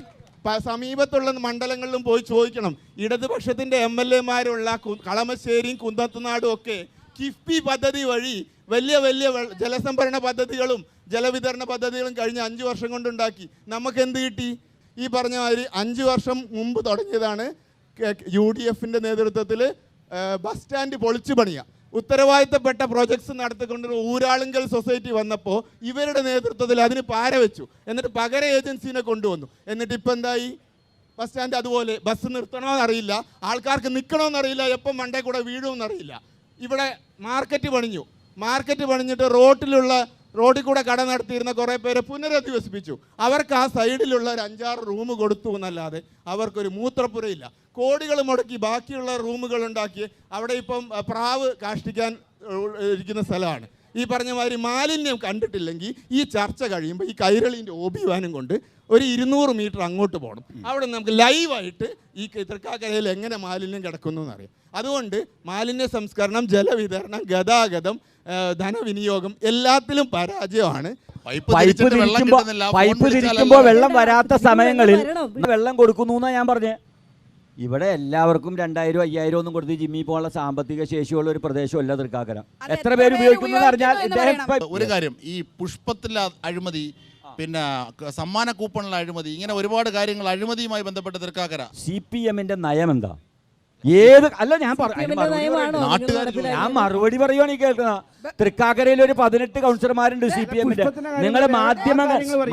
സമീപത്തുള്ള മണ്ഡലങ്ങളിലും പോയി ചോദിക്കണം. ഇടതുപക്ഷത്തിൻ്റെ MLA-മാരുള്ള കളമശ്ശേരിയും കുന്നത്തുനാടും ഒക്കെ കിഫ്ബി പദ്ധതി വഴി വലിയ ജലസംഭരണ പദ്ധതികളും ജലവിതരണ പദ്ധതികളും കഴിഞ്ഞ 5 വർഷം കൊണ്ടുണ്ടാക്കി. നമുക്ക് എന്ത് കിട്ടി? ഈ പറഞ്ഞ മാതിരി 5 വർഷം മുമ്പ് തുടങ്ങിയതാണ് UDF-ന്റെ നേതൃത്വത്തിൽ ബസ് സ്റ്റാൻഡ് പൊളിച്ചു പണിയുക. ഉത്തരവാദിത്തപ്പെട്ട പ്രോജക്ട്സ് നടത്തിക്കൊണ്ട് ഊരാളുങ്കൽ സൊസൈറ്റി വന്നപ്പോൾ ഇവരുടെ നേതൃത്വത്തിൽ അതിന് പാര വെച്ചു. എന്നിട്ട് പകരം ഏജൻസീനെ കൊണ്ടുവന്നു. എന്നിട്ട് ഇപ്പം എന്തായി? ബസ് സ്റ്റാൻഡ് അതുപോലെ ബസ് നിർത്തണമെന്നറിയില്ല, ആൾക്കാർക്ക് നിൽക്കണമെന്നറിയില്ല, എപ്പം മണ്ടേ കൂടെ വീഴുമെന്നറിയില്ല. ഇവിടെ മാർക്കറ്റ് പണിഞ്ഞിട്ട് റോഡിൽ കൂടെ കട നടത്തിയിരുന്ന കുറേ പേരെ പുനരധിവസിപ്പിച്ചു. അവർക്ക് ആ സൈഡിലുള്ള ഒരു 5-6 റൂം കൊടുത്തു എന്നല്ലാതെ അവർക്കൊരു മൂത്രപ്പുരയില്ല. കോടികൾ മുടക്കി ബാക്കിയുള്ള റൂമുകൾ ഉണ്ടാക്കി അവിടെ ഇപ്പം പ്രാവ് കാഷ്ടിക്കാൻ ഇരിക്കുന്ന സ്ഥലമാണ്. ഈ പറഞ്ഞ മാതിരി മാലിന്യം കണ്ടിട്ടില്ലെങ്കിൽ ഈ ചർച്ച കഴിയുമ്പോൾ ഈ കൈരളീൻ്റെ ഓബിവാനും കൊണ്ട് ഒരു 200 മീറ്റർ അങ്ങോട്ട് പോകണം. അവിടെ നമുക്ക് ലൈവായിട്ട് ഈ തൃക്കാക്കരയിൽ എങ്ങനെ മാലിന്യം കിടക്കുന്നു എന്നറിയാം. അതുകൊണ്ട് മാലിന്യ സംസ്കരണം, ജലവിതരണം, ഗതാഗതം, ധനവിനിയോഗം എല്ലാത്തിലും പരാജയമാണ്. പൈപ്പ് തിരിക്കുമ്പോൾ വെള്ളം വരാത്ത സമയങ്ങളിൽ വെള്ളം കൊടുക്കുന്നു എന്നാണ് ഞാൻ പറഞ്ഞത്. ഇവിടെ എല്ലാവർക്കും 2000 5000 ഒന്നും കൊടുത്ത് ജിമ്മിൽ പോകാനുള്ള സാമ്പത്തിക ശേഷിയുള്ള ഒരു പ്രദേശമല്ല തൃക്കാക്കര. എത്ര പേര് ഉപയോഗിക്കുന്നു അറിഞ്ഞാൽ ഒരു കാര്യം, ഈ പുഷ്പത്തിലെ അഴിമതി, പിന്നെ സമ്മാന കൂപ്പണിലെ അഴിമതി, ഇങ്ങനെ ഒരുപാട് കാര്യങ്ങൾ അഴിമതിയുമായി ബന്ധപ്പെട്ട തൃക്കാക്കര. CPM-ന്റെ നയം എന്താ? ഞാൻ മറുപടി പറയുവാണ് ഈ കേൾക്കുന്ന. തൃക്കാക്കരയിൽ ഒരു 18 കൗൺസിലർമാരുണ്ട് CPM-ന്റെ. നിങ്ങൾ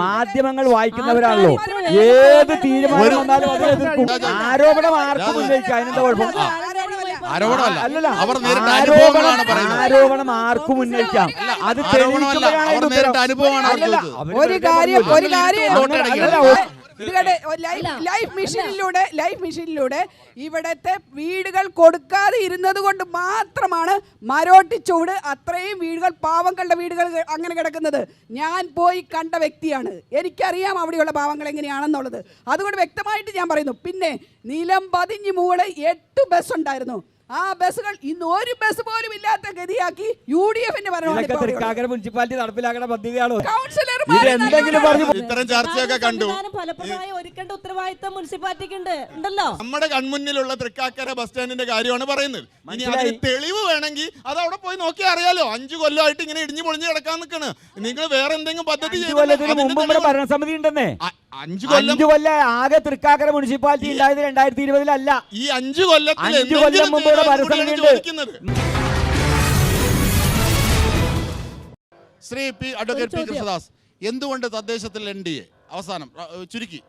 മാധ്യമങ്ങൾ വായിക്കുന്നവരാണല്ലോ. ഏത് തീരുമാനം വന്നാലും അത് എതിർക്കും. ആരോപണം ആർക്കും ഉന്നയിക്കാം, അതിനെന്താ കുഴപ്പം? ആരോപണം ആർക്കും ഉന്നയിക്കാം. അത് ലൈഫ് മിഷനിലൂടെ ഇവിടത്തെ വീടുകൾ കൊടുക്കാതെ ഇരുന്നത് കൊണ്ട് മാത്രമാണ് മരോട്ടിച്ചൂട് അത്രയും വീടുകൾ, പാവങ്ങളുടെ വീടുകൾ അങ്ങനെ കിടക്കുന്നത്. ഞാൻ പോയി കണ്ട വ്യക്തിയാണ്, എനിക്കറിയാം അവിടെയുള്ള പാവങ്ങൾ എങ്ങനെയാണെന്നുള്ളത്. അതുകൊണ്ട് വ്യക്തമായിട്ട് ഞാൻ പറയുന്നു. പിന്നെ നിലം പതിഞ്ഞ് മുകളിൽ 8 ബസ് ഉണ്ടായിരുന്നു. ആ ബസ്സുകൾ ഇന്ന് ഒരു ബസ് പോലും ഇല്ലാത്ത ഗതിയാക്കി UDF-ന്റെ തൃക്കാക്കര മുനിസിപ്പാലിറ്റി നടപ്പിലാക്കുന്ന പദ്ധതിയാണോ? ഇത്തരം ചർച്ചയൊക്കെ കണ്ടു. ഉത്തരവാദിത്തം മുനിസിപ്പാലിറ്റിക്ക് ഉണ്ടല്ലോ. നമ്മുടെ കൺമുന്നിലുള്ള തൃക്കാക്കര ബസ് സ്റ്റാൻഡിന്റെ കാര്യമാണ് പറയുന്നത്. ഇനി അതിന് തെളിവ് വേണമെങ്കിൽ അത് അവിടെ പോയി നോക്കി അറിയാലോ. 5 കൊല്ലമായിട്ട് ഇങ്ങനെ ഇടിഞ്ഞു പൊളിഞ്ഞു കിടക്കാൻ നിൽക്കണ്. നിങ്ങൾ വേറെ എന്തെങ്കിലും പദ്ധതി ഭരണസമിതി ഉണ്ടെന്നേ. 5 കൊല്ലം ആകെ തൃക്കാക്കര മുനിസിപ്പാലിറ്റി ഉണ്ടായത് 2020-ലല്ല. ഈ 5 കൊല്ലം മുമ്പ് ശ്രീ അഡ്വക്കേറ്റ് പി കൃഷ്ണദാസ്, എന്തുകൊണ്ട് തദ്ദേശത്തിൽ NDA അവസാനം ചുരുക്കി?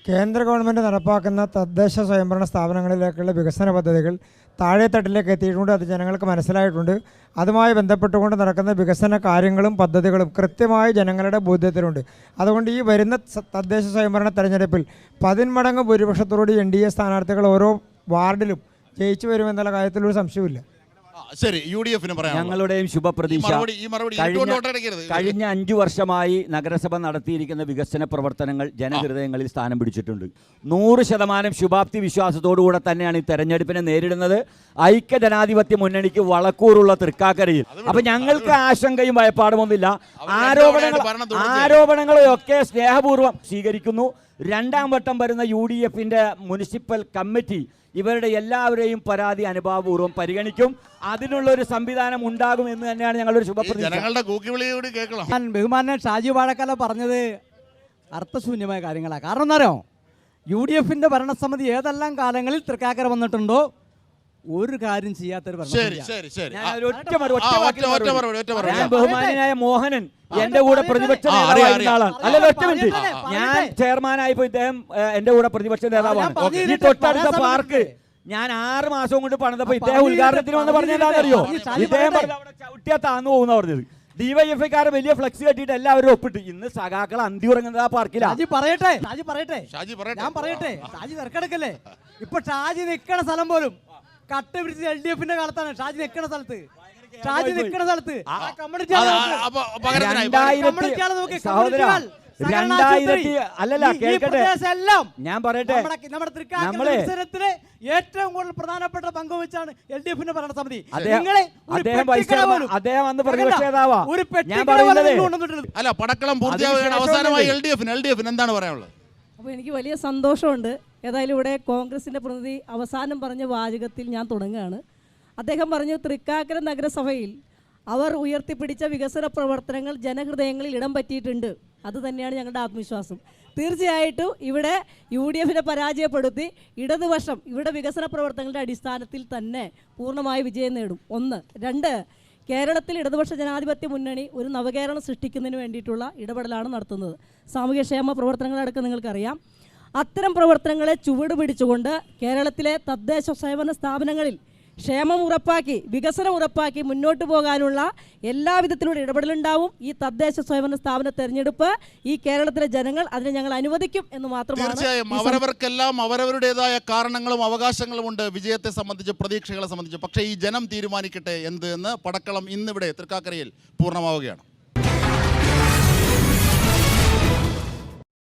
കേന്ദ്ര ഗവൺമെൻറ് നടപ്പാക്കുന്ന തദ്ദേശ സ്വയംഭരണ സ്ഥാപനങ്ങളിലേക്കുള്ള വികസന പദ്ധതികൾ താഴെത്തട്ടിലേക്ക് എത്തിയിട്ടുണ്ട്. അത് ജനങ്ങൾക്ക് മനസ്സിലായിട്ടുണ്ട്. അതുമായി ബന്ധപ്പെട്ടുകൊണ്ട് നടക്കുന്ന വികസന കാര്യങ്ങളും പദ്ധതികളും കൃത്യമായി ജനങ്ങളുടെ ബോധ്യത്തിലുണ്ട്. അതുകൊണ്ട് ഈ വരുന്ന തദ്ദേശ സ്വയംഭരണ തെരഞ്ഞെടുപ്പിൽ 10 മടങ്ങ് ഭൂരിപക്ഷത്തോടുകൂടി NDA സ്ഥാനാർത്ഥികൾ ഓരോ വാർഡിലും ജയിച്ചു വരുമെന്നുള്ള കാര്യത്തിലൊരു സംശയമില്ല. ശരി, UDF-ന് പറയാം. ഞങ്ങളുടെയും ശുഭപ്രതീക്ഷ കഴിഞ്ഞ 5 വർഷമായി നഗരസഭ നടത്തിയിരിക്കുന്ന വികസന പ്രവർത്തനങ്ങൾ ജനഹൃദയങ്ങളിൽ സ്ഥാനം പിടിച്ചിട്ടുണ്ട്. 100% ശുഭാപ്തി വിശ്വാസത്തോടുകൂടെ തന്നെയാണ് ഈ തെരഞ്ഞെടുപ്പിനെ നേരിടുന്നത്. ഐക്യജനാധിപത്യ മുന്നണിക്ക് വളക്കൂറുള്ള തൃക്കാക്കരയിൽ. അപ്പൊ ഞങ്ങൾക്ക് ആശങ്കയും ഭയപ്പാടുമൊന്നുമില്ല. ആരോപണങ്ങളെയൊക്കെ സ്നേഹപൂർവ്വം സ്വീകരിക്കുന്നു. 2ാം വട്ടം വരുന്ന UDF-ന്റെ മുനിസിപ്പൽ കമ്മിറ്റി ഇവരുടെ എല്ലാവരെയും പരാതി അനുഭാവപൂർവ്വം പരിഗണിക്കും. അതിനുള്ളൊരു സംവിധാനം ഉണ്ടാകും എന്ന് തന്നെയാണ് ഞങ്ങളൊരു ശുഭപ്രതീക്ഷ. ഞാൻ ബഹുമാനൻ ഷാജി വാഴക്കാല പറഞ്ഞത് അർത്ഥശൂന്യമായ കാര്യങ്ങളാണ്. കാരണം എന്താ, UDF-ന്റെ ഭരണസമിതി ഏതെല്ലാം കാലങ്ങളിൽ തൃക്കാക്കര വന്നിട്ടുണ്ടോ ഒരു കാര്യം ചെയ്യാത്തൊരു ബഹുമാനായ മോഹനൻ എന്റെ കൂടെ പ്രതിപക്ഷ നേതാവായിരുന്ന ആളാണ്. അല്ലല്ലോ, ഒറ്റ മിനിറ്റ്. ഞാൻ ചെയർമാനായപ്പോ ഇദ്ദേഹം എന്റെ കൂടെ പ്രതിപക്ഷ നേതാവാണ്. ഈ തൊട്ടടുത്ത പാർക്ക് ഞാൻ 6 മാസം കൊണ്ട് പണിതപ്പോ ഇദ്ദേഹം ഉദ്ഘാടനത്തിന് വന്ന് പറഞ്ഞതാണെന്നറിയോ? ഇദ്ദേഹം അവിടെ ചവിട്ടിയാ താന്നു പോകുന്ന പറഞ്ഞത്. DYFIക്കാർ വലിയ ഫ്ലെക്സ് കെട്ടിയിട്ട് എല്ലാവരും ഒപ്പിട്ട്. ഇന്ന് സഖാക്കൾ അന്തി ഉറങ്ങുന്നത് ആ പാർക്കിലാണ്. ഞാൻ പറയട്ടെ ഷാജി തിരക്കെടുക്കല്ലേ. ഇപ്പൊ ഷാജി നിൽക്കണ സ്ഥലം പോലും കട്ട പിടിച്ച് LDF-ന്റെ കാലത്താണ് ഷാജി നിൽക്കണ സ്ഥലത്ത്. ഞാൻ പറയട്ടെ, നമ്മളെ ഏറ്റവും കൂടുതൽ പ്രധാനപ്പെട്ട പങ്ക് വെച്ചാണ് LDF-ന്റെ ഭരണസമിതി. അദ്ദേഹം അന്ന് പ്രതിപക്ഷ നേതാവാ. ഞാൻ പറയുന്നത് അല്ല, പടക്കളം പൂർത്തിയാവുകയാണ്. അവസാനമായി LDF-ന് എന്താണ് പറയാനുള്ളത്? അപ്പോൾ എനിക്ക് വലിയ സന്തോഷമുണ്ട്. ഏതായാലും ഇവിടെ കോൺഗ്രസിൻ്റെ പ്രതിനിധി അവസാനം പറഞ്ഞ വാചകത്തിൽ ഞാൻ തുടങ്ങുകയാണ്. അദ്ദേഹം പറഞ്ഞു, തൃക്കാക്കര നഗരസഭയിൽ അവർ ഉയർത്തിപ്പിടിച്ച വികസന പ്രവർത്തനങ്ങൾ ജനഹൃദയങ്ങളിൽ ഇടം പറ്റിയിട്ടുണ്ട്. അത് തന്നെയാണ് ഞങ്ങളുടെ ആത്മവിശ്വാസം. തീർച്ചയായിട്ടും ഇവിടെ UDF-നെ പരാജയപ്പെടുത്തി ഇടതുപക്ഷം ഇവിടെ വികസന പ്രവർത്തനങ്ങളുടെ അടിസ്ഥാനത്തിൽ തന്നെ പൂർണ്ണമായ വിജയം നേടും. 1. 2, കേരളത്തിൽ ഇടതുപക്ഷ ജനാധിപത്യ മുന്നണി ഒരു നവകേരളം സൃഷ്ടിക്കുന്നതിന് വേണ്ടിയിട്ടുള്ള ഇടപെടലാണ് നടത്തുന്നത്. സാമൂഹ്യക്ഷേമ പ്രവർത്തനങ്ങളടക്കം നിങ്ങൾക്കറിയാം. അത്തരം പ്രവർത്തനങ്ങളെ ചുവട് പിടിച്ചുകൊണ്ട് കേരളത്തിലെ തദ്ദേശ സ്വയംഭരണ സ്ഥാപനങ്ങളിൽ ക്ഷേമം ഉറപ്പാക്കി വികസനം ഉറപ്പാക്കി മുന്നോട്ട് പോകാനുള്ള എല്ലാവിധത്തിലുള്ള ഇടപെടലുണ്ടാവും. ഈ തദ്ദേശ സ്വയംഭരണ സ്ഥാപന തെരഞ്ഞെടുപ്പ് ഈ കേരളത്തിലെ ജനങ്ങൾ അതിനെ ഞങ്ങൾ അനുവദിക്കും എന്ന് മാത്രമാണ്. തീർച്ചയായും അവരവർക്കെല്ലാം അവരവരുടേതായ കാരണങ്ങളും അവകാശങ്ങളും ഉണ്ട് വിജയത്തെ സംബന്ധിച്ച്, പ്രതീക്ഷകളെ സംബന്ധിച്ച്. പക്ഷേ ഈ ജനം തീരുമാനിക്കട്ടെ എന്ത് എന്ന് പടക്കളം ഇന്നിവിടെ തൃക്കാക്കരയിൽ പൂർണ്ണമാവുകയാണ്.